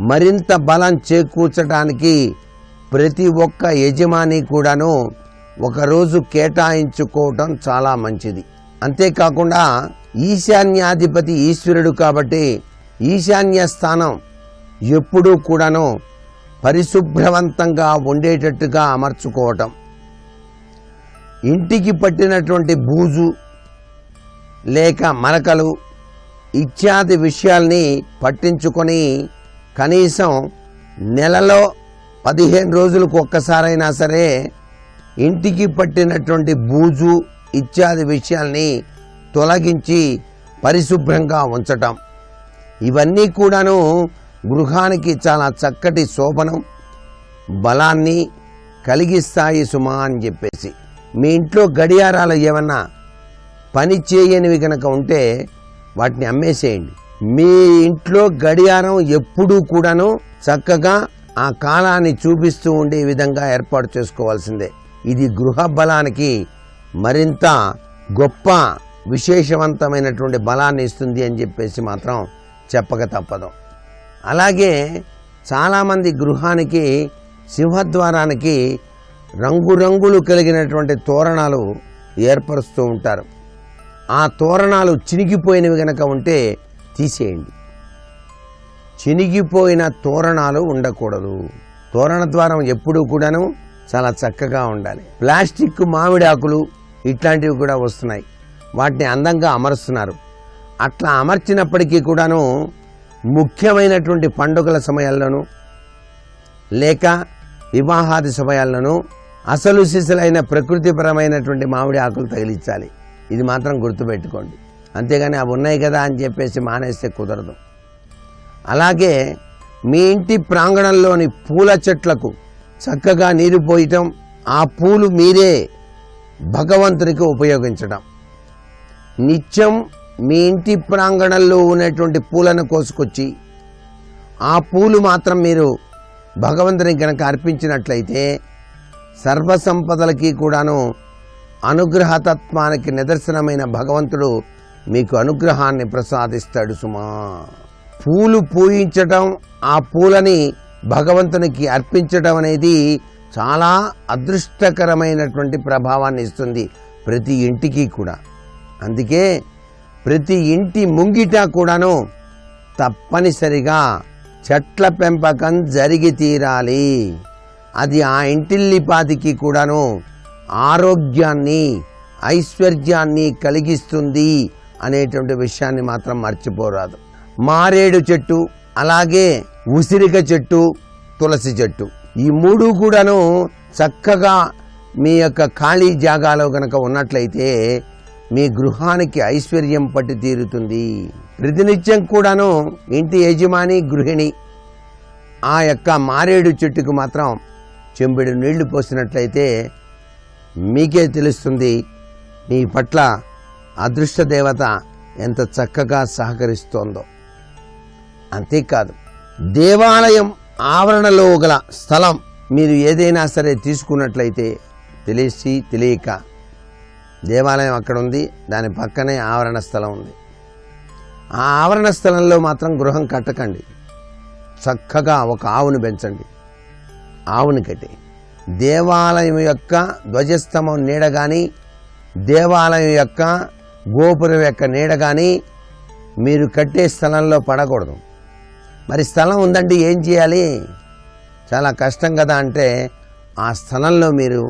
మరింత బలం చేకూర్చడానికి ప్రతి ఒక్క యజమాని కూడాను ఒకరోజు కేటాయించుకోవటం చాలా మంచిది. అంతేకాకుండా ఈశాన్యాధిపతి ఈశ్వరుడు కాబట్టి ఈశాన్య స్థానం ఎప్పుడూ కూడాను పరిశుభ్రవంతంగా ఉండేటట్టుగా అమర్చుకోవటం, ఇంటికి పట్టినటువంటి బూజు లేక మరకలు ఇత్యాది విషయాల్ని పట్టించుకొని కనీసం నెలలో 15 రోజులకు ఒక్కసారైనా సరే ఇంటికి పట్టినటువంటి బూజు ఇత్యాది విషయాల్ని తొలగించి పరిశుభ్రంగా ఉంచటం, ఇవన్నీ కూడాను గృహానికి చాలా చక్కటి శోభనం బలాన్ని కలిగిస్తాయి సుమా అని చెప్పేసి. మీ ఇంట్లో గడియారాలు ఏమన్నా పని చేయనివి కనుక ఉంటే వాటిని అమ్మేసేయండి. మీ ఇంట్లో గడియారం ఎప్పుడూ కూడాను చక్కగా ఆ కాలాన్ని చూపిస్తూ ఉండే విధంగా ఏర్పాటు చేసుకోవాల్సిందే. ఇది గృహ బలానికి మరింత గొప్ప విశేషవంతమైనటువంటి బలాన్ని ఇస్తుంది అని చెప్పేసి మాత్రం చెప్పక తప్పదు. అలాగే చాలామంది గృహానికి సింహద్వారానికి రంగురంగులు కలిగినటువంటి తోరణాలు ఏర్పరుస్తూ ఉంటారు. ఆ తోరణాలు చినిగిపోయినవి కనుక ఉంటే తీసేయండి. చినిగిపోయిన తోరణాలు ఉండకూడదు. తోరణ ద్వారం ఎప్పుడూ కూడాను చాలా చక్కగా ఉండాలి. ప్లాస్టిక్ మామిడి ఆకులు ఇట్లాంటివి కూడా వస్తున్నాయి, వాటిని అందంగా అమరుస్తున్నారు. అట్లా అమర్చినప్పటికీ కూడాను ముఖ్యమైనటువంటి పండుగల సమయాల్లోనూ లేక వివాహాది సమయాల్లోనూ అసలు సిసలైన ప్రకృతిపరమైనటువంటి మామిడి ఆకులు తగిలించాలి. ఇది మాత్రం గుర్తుపెట్టుకోండి. అంతేగాని అవి ఉన్నాయి కదా అని చెప్పేసి మానేస్తే కుదరదు. అలాగే మీ ఇంటి ప్రాంగణంలోని పూల చెట్లకు చక్కగా నీరు పోయటం, ఆ పూలు మీరే భగవంతునికి ఉపయోగించడం, నిత్యం మీ ఇంటి ప్రాంగణంలో ఉన్నటువంటి పూలను కోసుకొచ్చి ఆ పూలు మాత్రం మీరు భగవంతునికి కనుక అర్పించినట్లయితే సర్వసంపదలకి కూడాను అనుగ్రహతత్వానికి నిదర్శనమైన భగవంతుడు మీకు అనుగ్రహాన్ని ప్రసాదిస్తాడు సుమా. పూలు పూయించటం, ఆ పూలని భగవంతునికి అర్పించడం అనేది చాలా అదృష్టకరమైనటువంటి ప్రభావాన్ని ఇస్తుంది ప్రతి ఇంటికి కూడా. అందుకే ప్రతి ఇంటి ముంగిట కూడాను తప్పనిసరిగా చెట్ల పెంపకం జరిగి తీరాలి. అది ఆ ఇంటిల్లిపాదికి కూడాను ఆరోగ్యాన్ని ఐశ్వర్యాన్ని కలిగిస్తుంది అనేటువంటి విషయాన్ని మాత్రం మర్చిపోరాదు. మారేడు చెట్టు, అలాగే ఉసిరిక చెట్టు, తులసి చెట్టు, ఈ మూడు కూడాను చక్కగా మీ యొక్క ఖాళీ జాగాలో గనక ఉన్నట్లయితే మీ గృహానికి ఐశ్వర్యం పట్టి తీరుతుంది. ప్రతినిత్యం కూడాను ఇంటి యజమాని గృహిణి ఆ యొక్క మారేడు చెట్టుకు మాత్రం చెంబెడు నీళ్లు పోసినట్లయితే మీకే తెలుస్తుంది మీ పట్ల అదృష్ట దేవత ఎంత చక్కగా సహకరిస్తోందో. అంతేకాదు, దేవాలయం ఆవరణలో గల స్థలం మీరు ఏదైనా సరే తీసుకున్నట్లయితే తెలిసి తెలియక దేవాలయం అక్కడ ఉంది, దాని పక్కనే ఆవరణ స్థలం ఉంది. ఆ ఆవరణ స్థలంలో మాత్రం గృహం కట్టకండి. చక్కగా ఒక ఆవును పెంచండి, ఆవుని కట్టి దేవాలయం యొక్క ధ్వజస్తంభం నీడ కానీ దేవాలయం యొక్క గోపురం యొక్క నీడ కానీ మీరు కట్టే స్థలంలో పడకూడదు. మరి స్థలం ఉందంటే ఏం చేయాలి? చాలా కష్టం కదా. అంటే ఆ స్థలంలో మీరు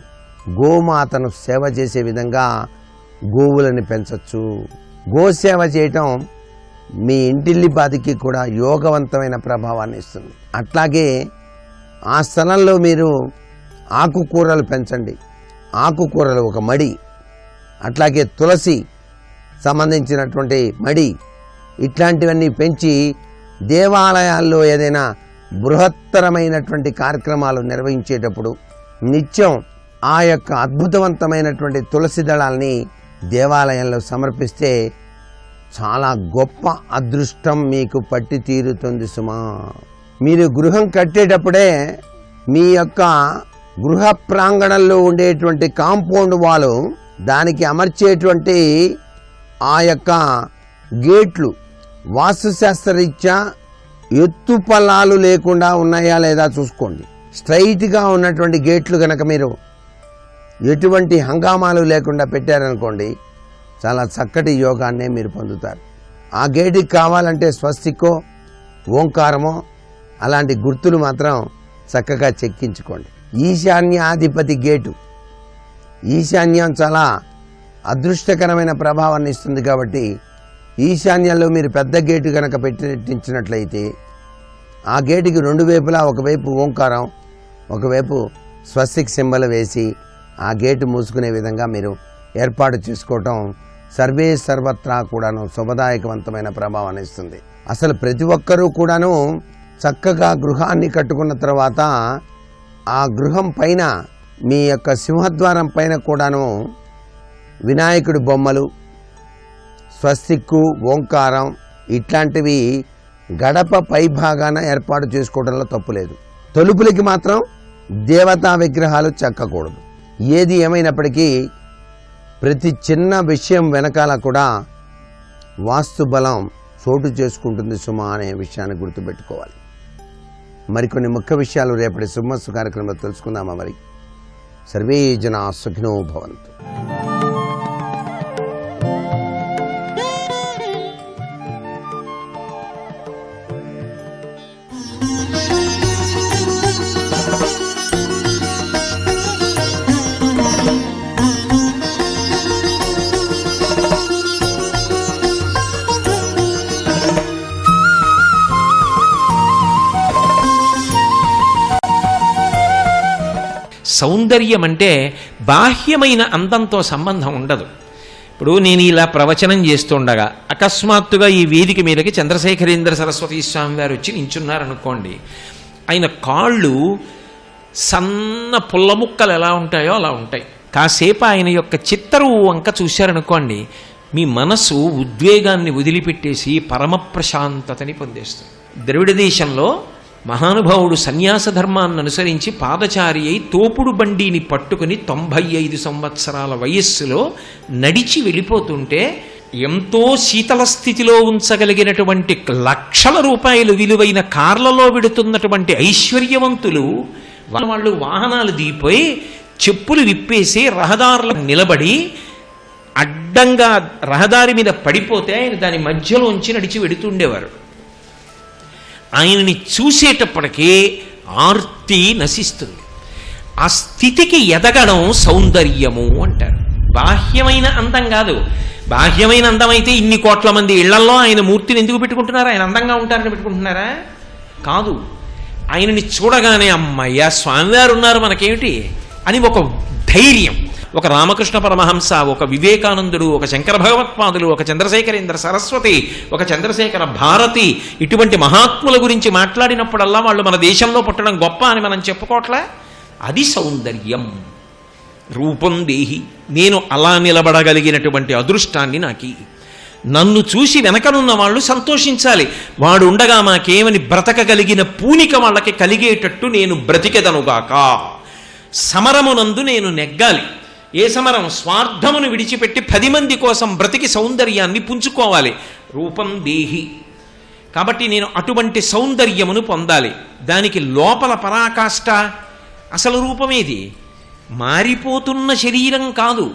గోమాతను సేవ చేసే విధంగా గోవులను పెంచవచ్చు. గోసేవ చేయటం మీ ఇంటిల్లిపాదికి కూడా యోగవంతమైన ప్రభావాన్ని ఇస్తుంది. అట్లాగే ఆ స్థలంలో మీరు ఆకుకూరలు పెంచండి. ఆకుకూరలు ఒక మడి, అట్లాగే తులసి సంబంధించినటువంటి మడి, ఇట్లాంటివన్నీ పెంచి దేవాలయాల్లో ఏదైనా బృహత్తరమైనటువంటి కార్యక్రమాలు నిర్వహించేటప్పుడు నిత్యం ఆ యొక్క అద్భుతవంతమైనటువంటి తులసి దళాల్ని దేవాలయంలో సమర్పిస్తే చాలా గొప్ప అదృష్టం మీకు పట్టి తీరుతుంది సుమా. మీరు గృహం కట్టేటప్పుడే మీ యొక్క గృహ ప్రాంగణంలో ఉండేటువంటి కాంపౌండ్ వాలు, దానికి అమర్చేటువంటి ఆ యొక్క గేట్లు వాస్తుశాస్త్రరీత్యా ఎత్తుపల్లాలు లేకుండా ఉన్నాయా లేదా చూసుకోండి. స్ట్రైట్గా ఉన్నటువంటి గేట్లు కనుక మీరు ఎటువంటి హంగామాలు లేకుండా పెట్టారనుకోండి, చాలా చక్కటి యోగాన్నే మీరు పొందుతారు. ఆ గేటుకి కావాలంటే స్వస్తికో ఓంకారమో అలాంటి గుర్తులు మాత్రం చక్కగా చెక్కించుకోండి. ఈశాన్యాధిపతి గేటు, ఈశాన్యం చాలా అదృష్టకరమైన ప్రభావాన్ని ఇస్తుంది. కాబట్టి ఈశాన్యంలో మీరు పెద్ద గేటు కనుక పెట్టించినట్లయితే ఆ గేటుకి రెండు వైపులా, ఒకవైపు ఓంకారం, ఒకవైపు స్వస్తిక్ సింబల్ వేసి ఆ గేటు మూసుకునే విధంగా మీరు ఏర్పాటు చేసుకోవటం సర్వే సర్వత్రా కూడాను శుభదాయకవంతమైన ప్రభావాన్ని ఇస్తుంది. అసలు ప్రతి ఒక్కరూ కూడాను చక్కగా గృహాన్ని కట్టుకున్న తర్వాత ఆ గృహం పైన, మీ యొక్క సింహద్వారం పైన కూడాను వినాయకుడి బొమ్మలు, స్వస్తిక్కు, ఓంకారం ఇట్లాంటివి గడప పైభాగాన ఏర్పాటు చేసుకోవడంలో తప్పులేదు. తలుపులకి మాత్రం దేవతా విగ్రహాలు చెక్కకూడదు. ఏది ఏమైనప్పటికీ ప్రతి చిన్న విషయం వెనకాల కూడా వాస్తు బలం చోటు చేసుకుంటుంది సుమా అనే విషయాన్ని గుర్తుపెట్టుకోవాలి. మరికొన్ని ముఖ్య విషయాలు రేపటి శుభమస్తు కార్యక్రమంలో తెలుసుకుందామా? మరి సర్వే జనా సుఖినో భవంతు. సౌందర్యం అంటే బాహ్యమైన అందంతో సంబంధం ఉండదు. ఇప్పుడు నేను ఇలా ప్రవచనం చేస్తుండగా అకస్మాత్తుగా ఈ వేదిక మీదకి చంద్రశేఖరేంద్ర సరస్వతి స్వామి వారు వచ్చి నించున్నారనుకోండి, ఆయన కాళ్ళు సన్న పుల్ల ముక్కలు ఎలా ఉంటాయో అలా ఉంటాయి. కాసేపు ఆయన యొక్క చిత్తరువు వంక చూశారనుకోండి, మీ మనసు ఉద్వేగాన్ని వదిలిపెట్టేసి పరమ ప్రశాంతతని పొందేస్తుంది. ద్రవిడ దేశంలో మహానుభావుడు సన్యాస ధర్మాన్ని అనుసరించి పాదచారి అయి తోపుడు బండిని పట్టుకుని 95 సంవత్సరాల వయస్సులో నడిచి వెళ్ళిపోతుంటే ఎంతో శీతల స్థితిలో ఉంచగలిగినటువంటి లక్షల రూపాయలు విలువైన కార్లలో వెడుతున్నటువంటి ఐశ్వర్యవంతులు వాళ్ళు వాహనాలు దిగిపోయి చెప్పులు విప్పేసి రహదారులకు నిలబడి అడ్డంగా రహదారి మీద పడిపోతే ఆయన దాని మధ్యలోంచి నడిచి వెడుతుండేవారు. ఆయనని చూసేటప్పటికీ ఆర్తి నశిస్తుంది. ఆ స్థితికి ఎదగడం సౌందర్యము అంటారు. బాహ్యమైన అందం కాదు. బాహ్యమైన అందం అయితే ఇన్ని కోట్ల మంది ఇళ్లలో ఆయన మూర్తిని ఎందుకు పెట్టుకుంటున్నారా? ఆయన అందంగా ఉంటారని పెట్టుకుంటున్నారా? కాదు. ఆయనని చూడగానే అమ్మయ్య స్వామివారు ఉన్నారు మనకేమిటి అని ఒక ధైర్యం. ఒక రామకృష్ణ పరమహంస, ఒక వివేకానందుడు, ఒక శంకర భగవత్పాదులు, ఒక చంద్రశేఖరేంద్ర సరస్వతి, ఒక చంద్రశేఖర భారతి, ఇటువంటి మహాత్ముల గురించి మాట్లాడినప్పుడల్లా వాళ్ళు మన దేశంలో పుట్టడం గొప్ప అని మనం చెప్పుకోవట్లే. అది సౌందర్యం. రూపం దేహి, నేను అలా నిలబడగలిగినటువంటి అదృష్టాన్ని నాకి. నన్ను చూసి వెనకనున్న వాళ్ళు సంతోషించాలి. వాడు ఉండగా మాకేమని బ్రతకగలిగిన పూనిక వాళ్ళకి కలిగేటట్టు నేను బ్రతికెదనుగాక. సమరమునందు నేను నెగ్గాలి. ఏ సమరం? స్వార్థమును విడిచిపెట్టి 10 మంది కోసం బ్రతికి సౌందర్యాన్ని పుంజుకోవాలి. రూపం దేహి. కాబట్టి నేను అటువంటి సౌందర్యమును పొందాలి. దానికి లోపల పరాకాష్ట అసలు రూపమేది? మారిపోతున్న శరీరం కాదు.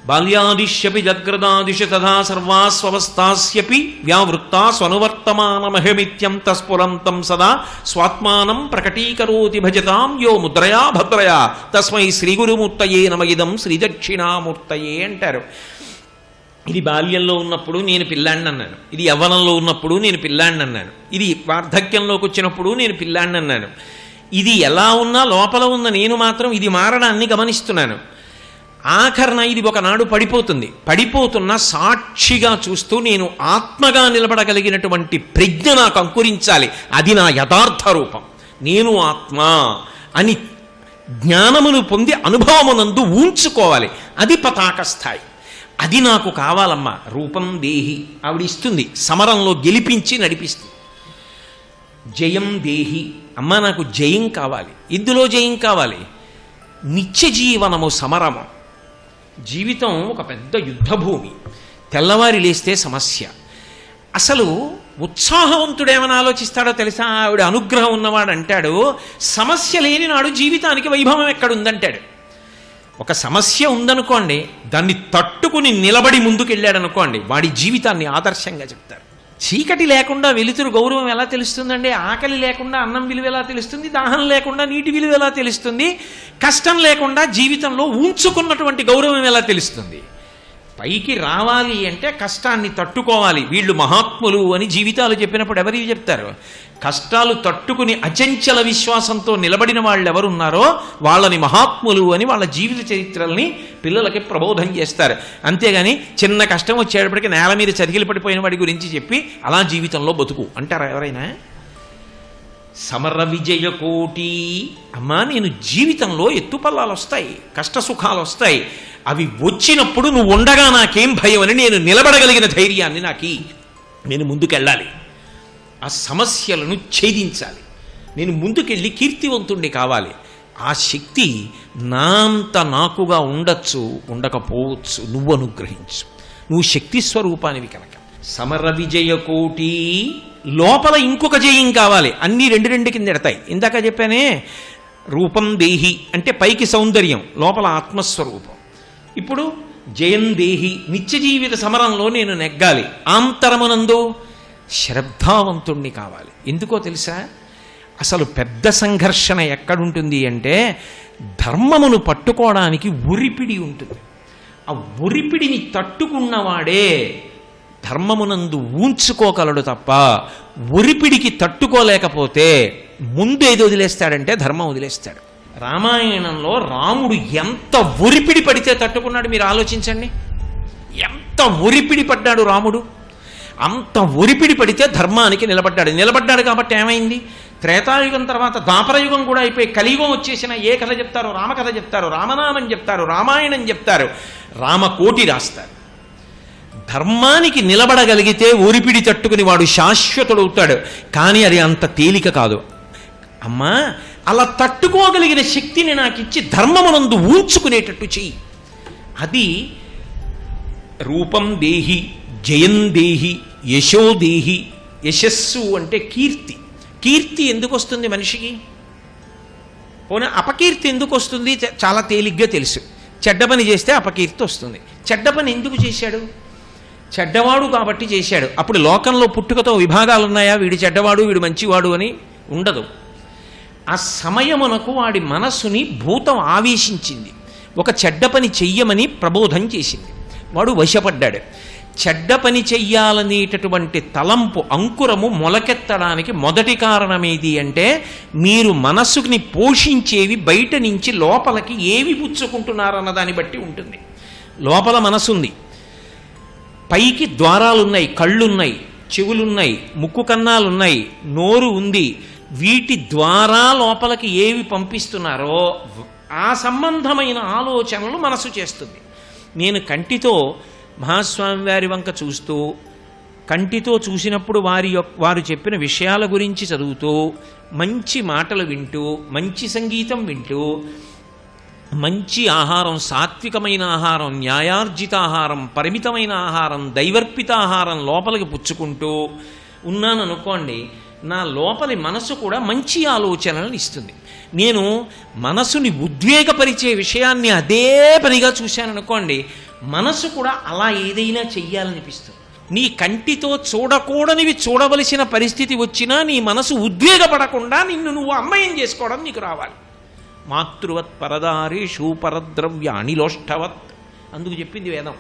బాల్యాదిశ్యపి జగ్రదాదిశ తథా సర్వాస్వవస్థాస్యపి వ్యావృత్తా స్వనువర్తమానమహమిత్యం తస్ఫురంతం సదా స్వాత్మానం ప్రకటీకరోతి భజతాం యో ముద్రయా భద్రయా తస్మై శ్రీగురుమూర్తయే నమయిదం శ్రీదక్షిణామూర్తయే అంటారు. ఇది బాల్యంలో ఉన్నప్పుడు నేను పిల్లాడిని అన్నాను, ఇది యవ్వనంలో ఉన్నప్పుడు నేను పిల్లాడిని అన్నాను, ఇది వార్ధక్యంలోకి వచ్చినప్పుడు నేను పిల్లాడిని అన్నాను. ఇది ఎలా ఉన్నా లోపల ఉన్న నేను మాత్రం ఇది మారడాన్ని గమనిస్తున్నాను. ఆఖరణ ఇది ఒకనాడు పడిపోతుంది. పడిపోతున్న సాక్షిగా చూస్తూ నేను ఆత్మగా నిలబడగలిగినటువంటి ప్రజ్ఞ నాకు అంకురించాలి. అది నా యథార్థ రూపం. నేను ఆత్మ అని జ్ఞానమును పొంది అనుభవమునందు ఊంచుకోవాలి. అది పతాక స్థాయి. అది నాకు కావాలమ్మా. రూపం దేహి ఆవిడ ఇస్తుంది, సమరంలో గెలిపించి నడిపిస్తుంది. జయం దేహి, అమ్మ నాకు జయం కావాలి. ఇందులో జయం కావాలి. నిత్య జీవనము సమరము. జీవితం ఒక పెద్ద యుద్ధభూమి. తెల్లవారి లేస్తే సమస్య. అసలు ఉత్సాహవంతుడేమని ఆలోచిస్తాడో తెలుసా? ఆవిడ అనుగ్రహం ఉన్నవాడు అంటాడు, సమస్య లేని నాడు జీవితానికి వైభవం ఎక్కడుందంటాడు. ఒక సమస్య ఉందనుకోండి, దాన్ని తట్టుకుని నిలబడి ముందుకెళ్ళాడనుకోండి, వాడి జీవితాన్ని ఆదర్శంగా చెప్తారు. చీకటి లేకుండా వెలుతురు గౌరవం ఎలా తెలుస్తుందండి? ఆకలి లేకుండా అన్నం విలువ ఎలా తెలుస్తుంది? దాహం లేకుండా నీటి విలువ ఎలా తెలుస్తుంది? కష్టం లేకుండా జీవితంలో ఉంచుకున్నటువంటి గౌరవం ఎలా తెలుస్తుంది? పైకి రావాలి అంటే కష్టాన్ని తట్టుకోవాలి. వీళ్ళు మహాత్ములు అని జీవితాలు చెప్పినప్పుడు ఎవరికి చెప్తారు? కష్టాలు తట్టుకుని అచంచల విశ్వాసంతో నిలబడిన వాళ్ళు ఎవరున్నారో వాళ్ళని మహాత్ములు అని వాళ్ళ జీవిత చరిత్రల్ని పిల్లలకి ప్రబోధం చేస్తారు. అంతేగాని చిన్న కష్టం వచ్చేటప్పటికి నేల మీద చతికిలు పడిపోయిన వాడి గురించి చెప్పి అలా జీవితంలో బతుకు అంటారా ఎవరైనా? సమర విజయ కోటి. అమ్మా, నేను జీవితంలో ఎత్తుపల్లాలు వస్తాయి, కష్ట సుఖాలు వస్తాయి. అవి వచ్చినప్పుడు నువ్వు ఉండగా నాకేం భయం అని నేను నిలబడగలిగిన ధైర్యాన్ని నాకి, నేను ముందుకెళ్ళాలి, ఆ సమస్యలను ఛేదించాలి, నేను ముందుకెళ్ళి కీర్తివంతుణ్ణి కావాలి. ఆ శక్తి నాంత నాకుగా ఉండొచ్చు, ఉండకపోవచ్చు, నువ్వు అనుగ్రహించు, నువ్వు శక్తి స్వరూపానివి కనుక. సమర విజయ కోటి. లోపల ఇంకొక జయం కావాలి. అన్నీ రెండు కింద ఎడతాయి. ఇందాక చెప్పానే, రూపం దేహి అంటే పైకి సౌందర్యం, లోపల ఆత్మస్వరూపం. ఇప్పుడు జయం దేహి, నిత్య జీవిత సమరంలో నేను నెగ్గాలి. ఆంతరమునందు శ్రద్ధావంతుణ్ణి కావాలి. ఎందుకో తెలుసా? అసలు పెద్ద సంఘర్షణ ఎక్కడుంటుంది అంటే ధర్మమును పట్టుకోవడానికి ఉరిపిడి ఉంటుంది. ఆ ఉరిపిడిని తట్టుకున్నవాడే ధర్మమునందు ఊంచుకోగలడు తప్ప ఉరిపిడికి తట్టుకోలేకపోతే ముందేది వదిలేస్తాడంటే ధర్మం వదిలేస్తాడు. రామాయణంలో రాముడు ఎంత ఉరిపిడి పడితే తట్టుకున్నాడు మీరు ఆలోచించండి. ఎంత ఉరిపిడి పడ్డాడు రాముడు. అంత ఉరిపిడి పడితే ధర్మానికి నిలబడ్డాడు కాబట్టి ఏమైంది? త్రేతాయుగం తర్వాత ద్వాపరయుగం కూడా అయిపోయి కలియుగం వచ్చేసిన ఏ కథ చెప్తారో రామకథ చెప్తారు, రామనామం చెప్తారు, రామాయణం చెప్తారు, రామకోటి రాస్తారు. ధర్మానికి నిలబడగలిగితే ఊరిపిడి తట్టుకుని వాడు శాశ్వతుడవుతాడు. కానీ అది అంత తేలిక కాదు. అమ్మా, అలా తట్టుకోగలిగిన శక్తిని నాకు ఇచ్చి ధర్మమునందు ఊంచుకునేటట్టు చెయ్యి. అది రూపం దేహి, జయం దేహి, యశో దేహి. యశస్సు అంటే కీర్తి. కీర్తి ఎందుకు వస్తుంది మనిషికి? పోనీ అపకీర్తి ఎందుకు వస్తుంది? చాలా తేలిగ్గా తెలుసు. చెడ్డ పని చేస్తే అపకీర్తి వస్తుంది. చెడ్డ పని ఎందుకు చేశాడు? చెడ్డవాడు కాబట్టి చేశాడు. అప్పుడు లోకంలో పుట్టుకతో విభాగాలు ఉన్నాయా? వీడు చెడ్డవాడు, వీడు మంచివాడు అని ఉండదు. ఆ సమయమునకు వాడి మనస్సుని భూతం ఆవేశించింది. ఒక చెడ్డ పని చెయ్యమని ప్రబోధం చేసింది. వాడు వశపడ్డాడు. చెడ్డ పని చెయ్యాలనేటటువంటి తలంపు అంకురము మొలకెత్తడానికి మొదటి కారణమేది అంటే మీరు మనస్సుని పోషించేవి బయట నుంచి లోపలికి ఏవి పుచ్చుకుంటున్నారన్న దాన్ని బట్టి ఉంటుంది. లోపల మనసుంది, పైకి ద్వారాలున్నాయి, కళ్ళున్నాయి, చెవులున్నాయి, ముక్కు కన్నాలున్నాయి, నోరు ఉంది. వీటి ద్వారా లోపలికి ఏవి పంపిస్తున్నారో ఆ సంబంధమైన ఆలోచనలు మనసు చేస్తుంది. నేను కంటితో మహాస్వామి వారి వంక చూస్తూ, కంటితో చూసినప్పుడు వారు చెప్పిన విషయాల గురించి చదువుతూ, మంచి మాటలు వింటూ, మంచి సంగీతం వింటూ, మంచి ఆహారం, సాత్వికమైన ఆహారం, న్యాయార్జిత ఆహారం, పరిమితమైన ఆహారం, దైవర్పిత ఆహారం లోపలికి పుచ్చుకుంటూ ఉన్నాను అనుకోండి, నా లోపలి మనసు కూడా మంచి ఆలోచనలను ఇస్తుంది. నేను మనసుని ఉద్వేగపరిచే విషయాన్ని అదే పనిగా చూశాను అనుకోండి, మనసు కూడా అలా ఏదైనా చెయ్యాలనిపిస్తుంది. నీ కంటితో చూడకూడనివి చూడవలసిన పరిస్థితి వచ్చినా నీ మనసు ఉద్వేగపడకుండా నిన్ను నువ్వు అమ్మయం చేసుకోవడం నీకు రావాలి. మాతృవత్ పరదారేషు పరద్రవ్యాణి లోష్టవత్ అందుకు చెప్పింది వేదం.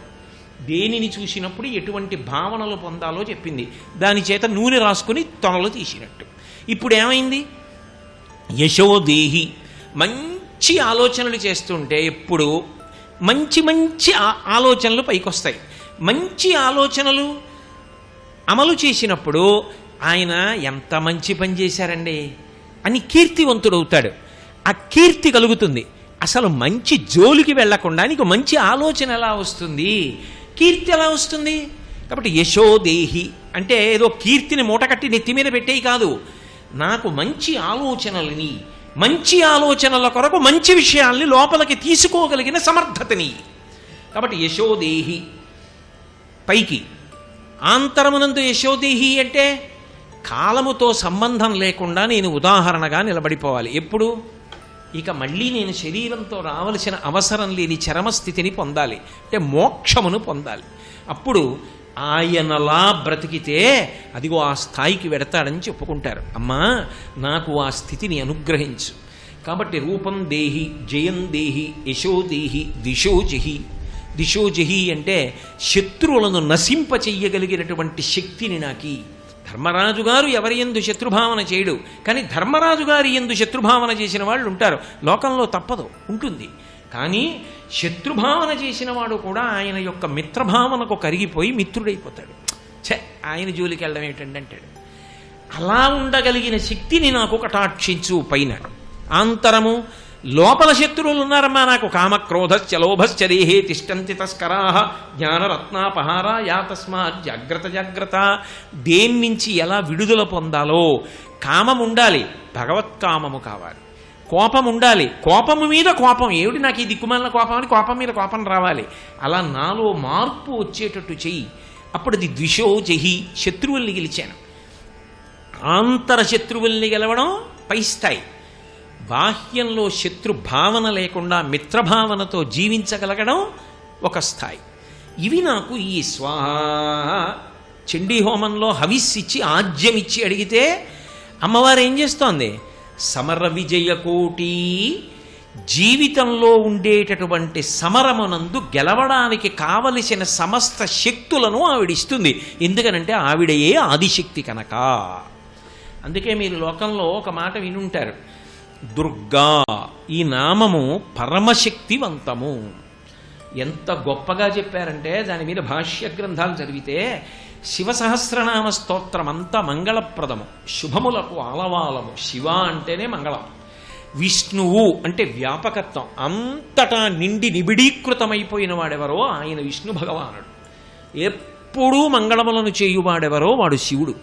దేనిని చూసినప్పుడు ఎటువంటి భావనలు పొందాలో చెప్పింది. దాని చేత నూనె రాసుకుని తొనలు తీసినట్టు. ఇప్పుడు ఏమైంది? యశోదేహి, మంచి ఆలోచనలు చేస్తుంటే ఎప్పుడు మంచి మంచి ఆలోచనలు పైకొస్తాయి. మంచి ఆలోచనలు అమలు చేసినప్పుడు ఆయన ఎంత మంచి పని చేశారండి అని కీర్తివంతుడవుతాడు. ఆ కీర్తి కలుగుతుంది. అసలు మంచి జోలికి వెళ్లకుండా నీకు మంచి ఆలోచన ఎలా వస్తుంది? కీర్తి ఎలా వస్తుంది? కాబట్టి యశోదేహి అంటే ఏదో కీర్తిని మూటకట్టి నెత్తి మీద పెట్టేయి కాదు. నాకు మంచి ఆలోచనలని, మంచి ఆలోచనల కొరకు మంచి విషయాల్ని లోపలికి తీసుకోగలిగిన సమర్థతని. కాబట్టి యశోదేహి పైకి, ఆంతరమునందు యశోదేహి అంటే కాలముతో సంబంధం లేకుండా నేను ఉదాహరణగా నిలబడిపోవాలి. ఎప్పుడు? ఇక మళ్ళీ నేను శరీరంతో రావలసిన అవసరం లేని చరమస్థితిని పొందాలి, అంటే మోక్షమును పొందాలి. అప్పుడు ఆయనలా బ్రతికితే అదిగో ఆ స్థాయికి వెడతాడని చెప్పుకుంటారు. అమ్మా, నాకు ఆ స్థితిని అనుగ్రహించు. కాబట్టి రూపం దేహి, జయం దేహి, యశో దేహి, దిశో జహి. దిశో జహి అంటే శత్రువులను నశింపచెయ్యగలిగినటువంటి శక్తిని నాకి. ధర్మరాజు గారు ఎవరి యందు శత్రుభావన చేయడు, కానీ ధర్మరాజు గారి యందు శత్రుభావన చేసిన వాళ్ళు ఉంటారు. లోకంలో తప్పదు, ఉంటుంది. కానీ శత్రుభావన చేసిన వాడు కూడా ఆయన యొక్క మిత్రభావనకు కరిగిపోయి మిత్రుడైపోతాడు. ఆయన జోలికి వెళ్ళడం ఏంటంటే అంటాడు. అలా ఉండగలిగిన శక్తిని నాకు కటాక్షించు. పైన ఆంతరము లోపల శత్రువులు ఉన్నారమ్మా నాకు. కామక్రోధశ్చ లోభశ్చ దేహే తిష్టంతి తస్కరాః జ్ఞానరత్నాపహారా యా తస్మాత్ జాగ్రత్త జాగ్రత్త. దేని నుంచి ఎలా విడుదల పొందాలో. కామం ఉండాలి, భగవత్కామము కావాలి. కోపం ఉండాలి, కోపము మీద కోపం. ఏమిటి నాకు ఈ దిక్కుమాలిన కోపం అని కోపం మీద కోపం రావాలి. అలా నాలో మార్పు వచ్చేటట్టు చెయ్యి. అప్పుడు అది ద్విషో జహి, శత్రువుల్ని గెలిచాను. ఆంతర శత్రువుల్ని గెలవడం పై స్థాయి. బాహ్యంలో శత్రు భావన లేకుండా మిత్రభావనతో జీవించగలగడం ఒక స్థాయి. ఇవి నాకు ఈ స్వాహ చండీ హోమంలో హవిస్సిచ్చి ఆజ్యమిచ్చి అడిగితే అమ్మవారు ఏం చేస్తోంది? సమర విజయకోటి. జీవితంలో ఉండేటటువంటి సమరమునందు గెలవడానికి కావలసిన సమస్త శక్తులను ఆవిడిస్తుంది. ఎందుకనంటే ఆవిడయే ఆదిశక్తి కనుక. అందుకే మీరు లోకంలో ఒక మాట వినుంటారు, దుర్గా. ఈ నామము పరమశక్తివంతము. ఎంత గొప్పగా చెప్పారంటే దాని మీద భాష్య గ్రంథాలు చదివితే శివసహస్రనామ స్తోత్రం అంతా మంగళప్రదము, శుభములకు ఆలవాలము. శివ అంటేనే మంగళం. విష్ణువు అంటే వ్యాపకత్వం, అంతటా నిండి నిబిడీకృతమైపోయిన వాడెవరో ఆయన విష్ణు భగవానుడు. ఎప్పుడూ మంగళములను చేయువాడెవరో వాడు శివుడు.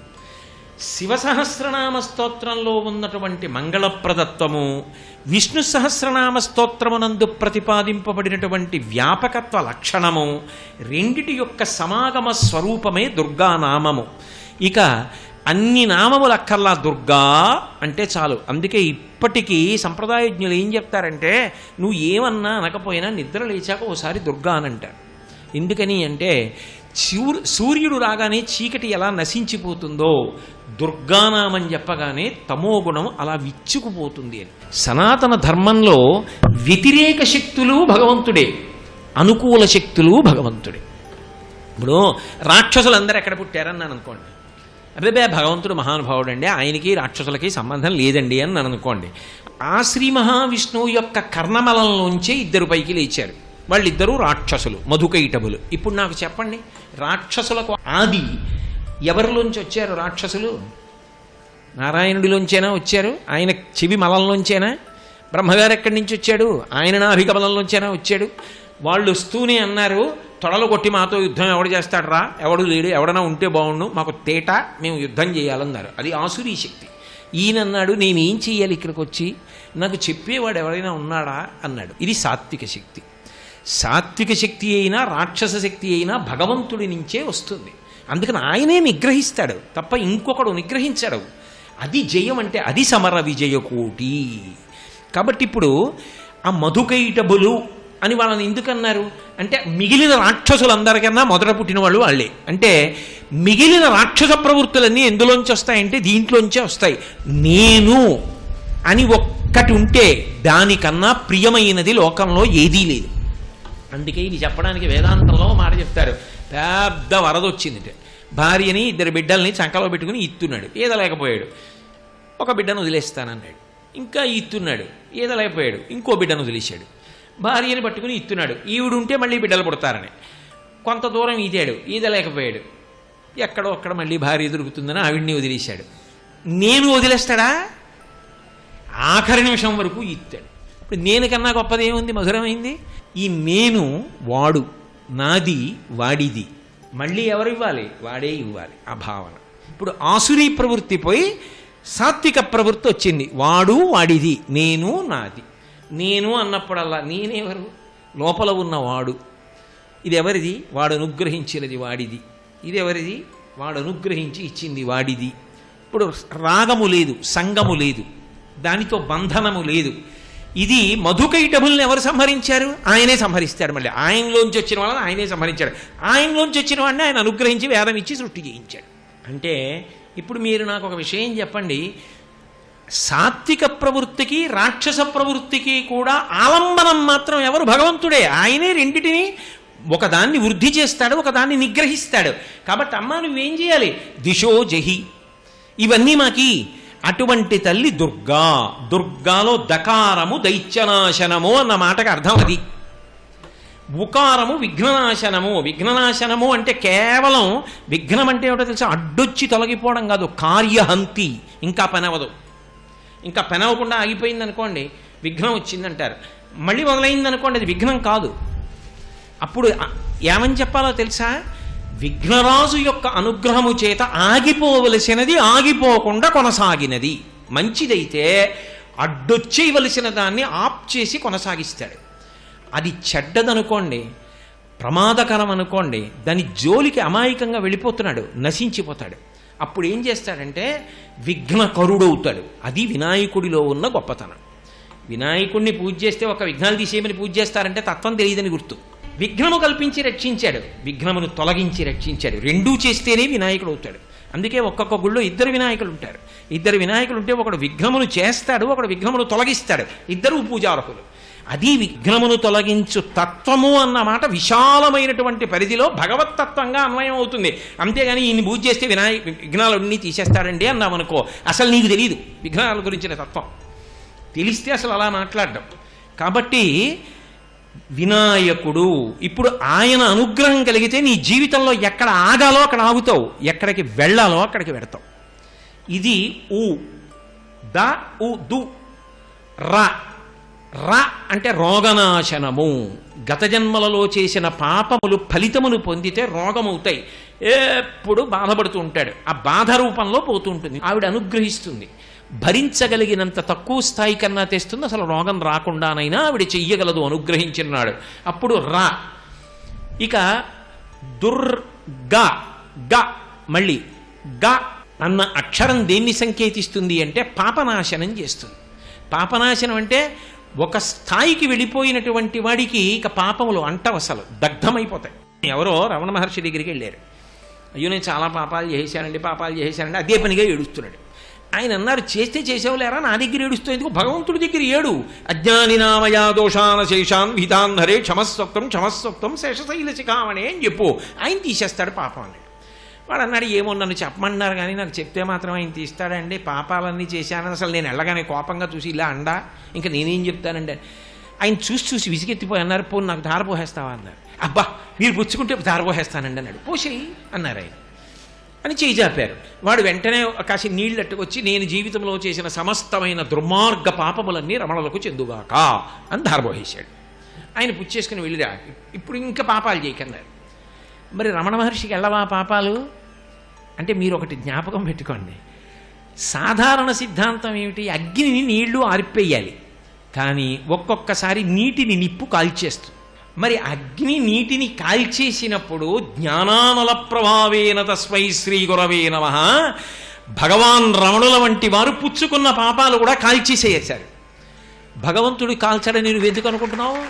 శివ సహస్రనామ స్తోత్రంలో ఉన్నటువంటి మంగళప్రదత్వము, విష్ణు సహస్రనామ స్తోత్రమునందు ప్రతిపాదింపబడినటువంటి వ్యాపకత్వ లక్షణము, రెండిటి యొక్క సమాగమ స్వరూపమే దుర్గానామము. ఇక అన్ని నామములక్కర్లా దుర్గా అంటే చాలు. అందుకే ఇప్పటికీ సంప్రదాయజ్ఞులు ఏం చెప్తారంటే, నువ్వు ఏమన్నా అనకపోయినా నిద్ర లేచాక ఓసారి దుర్గా అని అంటారు. ఎందుకని అంటే సూర్యుడు రాగానే చీకటి ఎలా నశించిపోతుందో దుర్గానామని చెప్పగానే తమోగుణం అలా విచ్చుకుపోతుంది అని. సనాతన ధర్మంలో వ్యతిరేక శక్తులు భగవంతుడే, అనుకూల శక్తులు భగవంతుడే. ఇప్పుడు రాక్షసులందరూ ఎక్కడ పుట్టారని అనుకోండి, అదే భగవంతుడు మహానుభావుడు అండి, ఆయనకి రాక్షసులకి సంబంధం లేదండి అని నన్ను అనుకోండి. ఆ శ్రీ మహావిష్ణువు యొక్క కర్ణమలంలోంచే ఇద్దరు పైకి లేచారు. వాళ్ళిద్దరూ రాక్షసులు, మధుకైటబులు. ఇప్పుడు నాకు చెప్పండి, రాక్షసులకు ఆది ఎవరిలోంచి వచ్చారు? రాక్షసులు నారాయణుడిలోంచేనా వచ్చారు? ఆయన చెవి మలంలోంచేనా? బ్రహ్మగారు ఎక్కడి నుంచి వచ్చాడు? ఆయన నాభికమలంలోంచేనా వచ్చాడు? వాళ్ళు వస్తూనే అన్నారు, తొడలు కొట్టి మాతో యుద్ధం ఎవడు చేస్తాడు రా, ఎవడు లేడు, ఎవడన్నా ఉంటే బాగుండు, మాకు తేట, మేము యుద్ధం చేయాలన్నారు. అది ఆసురీ శక్తి. ఈయన అన్నాడు, నేనేం చెయ్యాలి ఇక్కడికి వచ్చి, నాకు చెప్పేవాడు ఎవరైనా ఉన్నాడా అన్నాడు. ఇది సాత్విక శక్తి. సాత్విక శక్తి అయినా రాక్షస శక్తి అయినా భగవంతుడి నుంచే వస్తుంది. అందుకని ఆయనే నిగ్రహిస్తాడు తప్ప ఇంకొకడు నిగ్రహించడు. అది జయం అంటే అది సమర విజయకోటి. కాబట్టి ఇప్పుడు ఆ మధుకైటబులు అని వాళ్ళని ఎందుకన్నారు అంటే, మిగిలిన రాక్షసులందరికన్నా మొదట పుట్టిన వాళ్ళు వాళ్ళే. అంటే మిగిలిన రాక్షస ప్రవృత్తులన్నీ ఎందులోంచి వస్తాయంటే దీంట్లోంచే వస్తాయి. నేను అని ఒక్కటి ఉంటే దానికన్నా ప్రియమైనది లోకంలో ఏదీ లేదు. అందుకే ఇది చెప్పడానికి వేదాంతంలో మాట చెప్తారు. పెద్ద వరద వచ్చింది, భార్యని ఇద్దరు బిడ్డల్ని చంకలో పెట్టుకుని ఇస్తున్నాడు, ఈదలేకపోయాడు. ఒక బిడ్డను వదిలేస్తానన్నాడు, ఇంకా ఇస్తున్నాడు, ఈదలేకపోయాడు, ఇంకో బిడ్డను వదిలేశాడు. భార్యని పట్టుకుని ఇస్తున్నాడు, ఈవిడుంటే మళ్ళీ బిడ్డలు పుడతారని. కొంత దూరం ఈదాడు, ఈదలేకపోయాడు, ఎక్కడో అక్కడ మళ్ళీ భార్య దొరుకుతుందని ఆవిడ్ని వదిలేశాడు. నేను వదిలేస్తాడా? ఆఖరి నిమిషం వరకు ఇస్తాడు. ఇప్పుడు నేను కన్నా గొప్పది ఏముంది, మధురమైంది? ఈ నేను వాడు, నాది వాడిది, మళ్ళీ ఎవరు ఇవ్వాలి? వాడే ఇవ్వాలి. ఆ భావన. ఇప్పుడు ఆసురీ ప్రవృత్తి పోయి సాత్విక ప్రవృత్తి వచ్చింది. వాడు వాడిది, నేను నాది. నేను అన్నప్పుడల్లా నేనెవరు? లోపల ఉన్నవాడు. ఇది ఎవరిది? వాడు అనుగ్రహించినది వాడిది. ఇది ఎవరిది? వాడు అనుగ్రహించి ఇచ్చింది వాడిది. ఇప్పుడు రాగము లేదు, సంగము లేదు, దానితో బంధనము లేదు. ఇది మధుకైటభుల్ని ఎవరు సంహరించారు? ఆయనే సంహరిస్తాడు. మళ్ళీ ఆయనలోంచి వచ్చిన వాళ్ళని ఆయనే సంహరించాడు. ఆయనలోంచి వచ్చిన వాడిని ఆయన అనుగ్రహించి వేదం ఇచ్చి సృష్టి చేయించాడు. అంటే ఇప్పుడు మీరు నాకు ఒక విషయం చెప్పండి, సాత్విక ప్రవృత్తికి రాక్షస ప్రవృత్తికి కూడా ఆలంబనం మాత్రం ఎవరు? భగవంతుడే. ఆయనే రెండిటిని, ఒకదాన్ని వృద్ధి చేస్తాడు, ఒకదాన్ని నిగ్రహిస్తాడు. కాబట్టి అమ్మ నువ్వేం చేయాలి? దిశో జహి, ఇవన్నీ మాకి. అటువంటి తల్లి దుర్గా. దుర్గాలో దకారము దైత్యనాశనము అన్న మాటకు అర్థం అది. ఉకారము విఘ్ననాశనము. విఘ్ననాశనము అంటే కేవలం విఘ్నం అంటే ఏమిటో తెలుసా? అడ్డొచ్చి తొలగిపోవడం కాదు, కార్యహంతి. ఇంకా పనవదు, ఇంకా పెనవకుండా ఆగిపోయింది అనుకోండి విఘ్నం వచ్చిందంటారు. మళ్ళీ మొదలైంది అనుకోండి అది విఘ్నం కాదు. అప్పుడు ఏమని చెప్పాలో తెలుసా? విఘ్నరాజు యొక్క అనుగ్రహము చేత ఆగిపోవలసినది ఆగిపోకుండా కొనసాగినది. మంచిదైతే అడ్డొచ్చేయవలసిన దాన్ని ఆప్ చేసి కొనసాగిస్తాడు. అది చెడ్డదనుకోండి, ప్రమాదకరం అనుకోండి, దాని జోలికి అమాయకంగా వెళ్ళిపోతున్నాడు, నశించిపోతాడు. అప్పుడు ఏం చేస్తాడంటే విఘ్నకరుడవుతాడు. అది వినాయకుడిలో ఉన్న గొప్పతనం. వినాయకుడిని పూజ చేస్తే ఒక విఘ్నాలు తీసేయమని పూజ చేస్తారంటే తత్వం తెలియదని గుర్తు. విఘ్నము కల్పించి రక్షించాడు, విఘ్నమును తొలగించి రక్షించాడు. రెండూ చేస్తేనే వినాయకుడు అవుతాడు. అందుకే ఒక్కొక్క గుళ్ళో ఇద్దరు వినాయకులు ఉంటారు. ఇద్దరు వినాయకులు ఉంటే ఒకడు విఘ్నమును చేస్తాడు, ఒకడు విఘ్నమును తొలగిస్తాడు. ఇద్దరు పూజార్హులు. అది విఘ్నమును తొలగించు తత్వము అన్నమాట విశాలమైనటువంటి పరిధిలో భగవత్తత్వంగా అన్వయం అవుతుంది. అంతేగాని ఈయన పూజ చేస్తే విఘ్నాలన్నీ తీసేస్తాడండి అన్నామనుకో, అసలు నీకు తెలియదు విఘ్నాల గురించిన తత్వం. తెలిస్తే అసలు అలా మాట్లాడడం. కాబట్టి వినాయకుడు, ఇప్పుడు ఆయన అనుగ్రహం కలిగితే నీ జీవితంలో ఎక్కడ ఆగాలో అక్కడ ఆగుతావు, ఎక్కడికి వెళ్ళాలో అక్కడికి వెడతావు. ఇది ఉ ద ఉ దు రా. రా అంటే రోగనాశనము. గత జన్మలలో చేసిన పాపములు ఫలితమును పొందితే రోగమవుతాయి. ఎప్పుడు బాధపడుతూ ఉంటాడు, ఆ బాధ రూపంలో పోతూ ఉంటుంది. ఆవిడ అనుగ్రహిస్తుంది. భరించగలిగినంత తక్కువ స్థాయి కన్నా తెస్తుంది. అసలు రోగం రాకుండానైనా ఆవిడ చెయ్యగలదు, అనుగ్రహించినాడు. అప్పుడు రా. ఇక దుర్గా. గ మళ్ళీ గ అన్న అక్షరం దేన్ని సంకేతిస్తుంది అంటే పాపనాశనం చేస్తుంది. పాపనాశనం అంటే ఒక స్థాయికి వెళ్ళిపోయినటువంటి వాడికి ఇక పాపములు అంటవసలు దగ్ధమైపోతాయి. ఎవరో రమణ మహర్షి దగ్గరికి వెళ్ళారు. అయ్యో నేను చాలా పాపాలు చేశానండి అదే పనిగా ఏడుస్తున్నాడు. ఆయన అన్నారు, చేస్తే చేసేవలేరా, నా దగ్గర ఏడుస్తూ ఎందుకు? భగవంతుడి దగ్గర ఏడు. అజ్ఞాని నామయా దోషాన శేషాన్ విధాన్ హరే క్షమస్వక్తం శేషశైల శిఖామణే అని చెప్పు, ఆయన తీసేస్తాడు పాపం అని. వాడు అన్నాడు, ఏమో నన్ను చెప్పమన్నారు కానీ నాకు చెప్తే మాత్రం ఆయన తీస్తాడండి, పాపాలన్నీ చేశానని అసలు నేను వెళ్ళగానే కోపంగా చూసి ఇలా అండా, ఇంకా నేనేం చెప్తానండి. ఆయన చూసి విసిగెత్తిపోయి అన్నారు, పో నాకు ధారపోహేస్తావా అన్నారు. అబ్బా మీరు పుచ్చుకుంటే ధారపోహేస్తానండి అన్నాడు. పోసేయి అన్నారు ఆయన అని చేయి చాపారు. వాడు వెంటనే కాసి నీళ్ళు అట్టుకొచ్చి, నేను జీవితంలో చేసిన సమస్తమైన దుర్మార్గ పాపములన్నీ రమణలకు చెందుగాక అని ధారపోహేశాడు. ఆయన పుచ్చేసుకుని వెళ్ళిరా, ఇప్పుడు ఇంకా పాపాలు చేయకన్నారు. మరి రమణ మహర్షికి వెళ్ళవా పాపాలు అంటే మీరు ఒకటి జ్ఞాపకం పెట్టుకోండి. సాధారణ సిద్ధాంతం ఏమిటి? అగ్నిని నీళ్లు ఆరిపేయాలి, కానీ ఒక్కొక్కసారి నీటిని నిప్పు కాల్చేస్తుంది. మరి అగ్ని నీటిని కాల్చేసినప్పుడు జ్ఞానానల ప్రభావేన తస్మై శ్రీ గురవే నమః భగవాన్ రమణుల వంటి వారు పుచ్చుకున్న పాపాలు కూడా కాల్చేసేసారు. భగవంతుడు కాల్చడని నువ్వు ఎందుకు అనుకుంటున్నావు?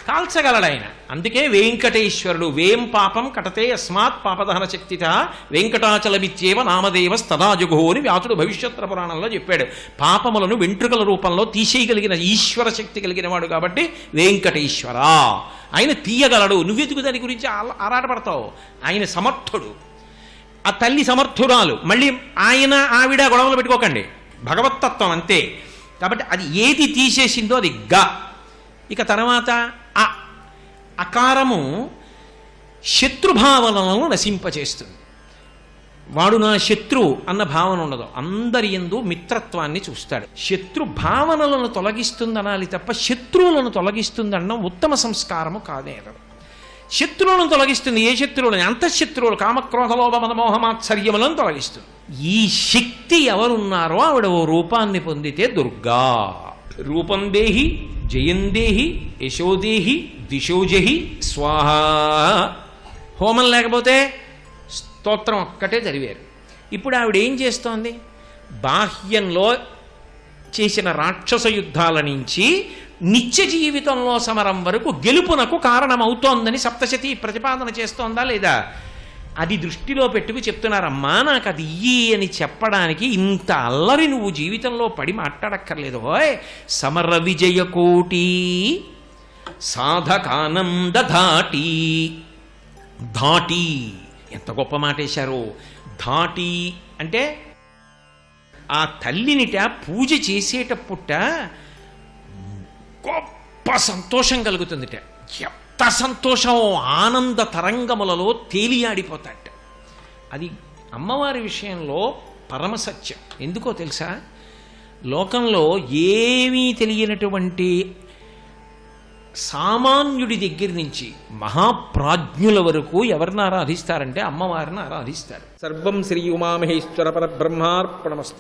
కాల్చగలడు ఆయన. అందుకే వెంకటేశ్వరుడు వేం పాపం కటతే అస్మాత్ పాపదహన శక్తిత వెంకటాచలమిత్యేవ నామదేవస్తదాజుగో అని వ్యాసుడు భవిష్యత్తర పురాణంలో చెప్పాడు. పాపములను వెంట్రుకల రూపంలో తీసేయగలిగిన ఈశ్వర శక్తి కలిగిన వాడు కాబట్టి వెంకటేశ్వర. ఆయన తీయగలడు. నువ్వెందుకు దాని గురించి ఆరాటపడతావు? ఆయన సమర్థుడు. ఆ తల్లి సమర్థురాలు. మళ్ళీ ఆయన ఆవిడ గొడవలు పెట్టుకోకండి, భగవత్తత్వం అంతే. కాబట్టి అది ఏది తీసేసిందో అది గా. ఇక తర్వాత అకారము శత్రుభావనలను నశింపచేస్తుంది. వాడు నా శత్రు అన్న భావన ఉండదు, అందరి యందు మిత్రత్వాన్ని చూస్తాడు. శత్రు భావనలను తొలగిస్తుందనాలి తప్ప శత్రువులను తొలగిస్తుందనడం ఉత్తమ సంస్కారము కాదేరదు. శత్రువులను తొలగిస్తుంది. ఏ శత్రువులని? అంతఃశత్రువులు, కామక్రోధలోభ మదమోహమాత్సర్యములను తొలగిస్తుంది. ఈ శక్తి ఎవరున్నారో ఆవిడ ఓ రూపాన్ని పొందితే దుర్గా. రూపం దేహి, జయం దేహి, యశోదేహి, దిశోజహి స్వాహ. హోమం లేకపోతే స్తోత్రం ఒక్కటే చదివారు. ఇప్పుడు ఆవిడ ఏం చేస్తోంది? బాహ్యంలో చేసిన రాక్షస యుద్ధాల నుంచి నిత్య జీవితంలో సమరం వరకు గెలుపునకు కారణమవుతోందని సప్తశతి ప్రతిపాదన చేస్తోందా లేదా? అది దృష్టిలో పెట్టుకు చెప్తున్నారమ్మా, నాకు అది ఇయ్యి అని చెప్పడానికి ఇంత అల్లరి నువ్వు జీవితంలో పడి మాట్లాడక్కర్లేదు. హోయ్ సమర విజయ కోటి సాధకానంద ధాటి. ధాటి ఎంత గొప్ప మాట వేశారు. ధాటి అంటే ఆ తల్లినిట పూజ చేసేటప్పుట గొప్ప సంతోషం కలుగుతుందిట. ఎంత సంతోషం! ఆనంద తరంగములలో తేలియాడిపోతాట. అది అమ్మవారి విషయంలో పరమసత్యం. ఎందుకో తెలుసా? లోకంలో ఏమీ తెలియనటువంటి సామాన్యుడి దగ్గర నుంచి మహాప్రాజ్ఞుల వరకు ఎవరిని ఆరాధిస్తారంటే అమ్మవారిని ఆరాధిస్తారు. సర్వం శ్రీ ఉమామహేశ్వర పరబ్రహ్మార్పణమస్తు.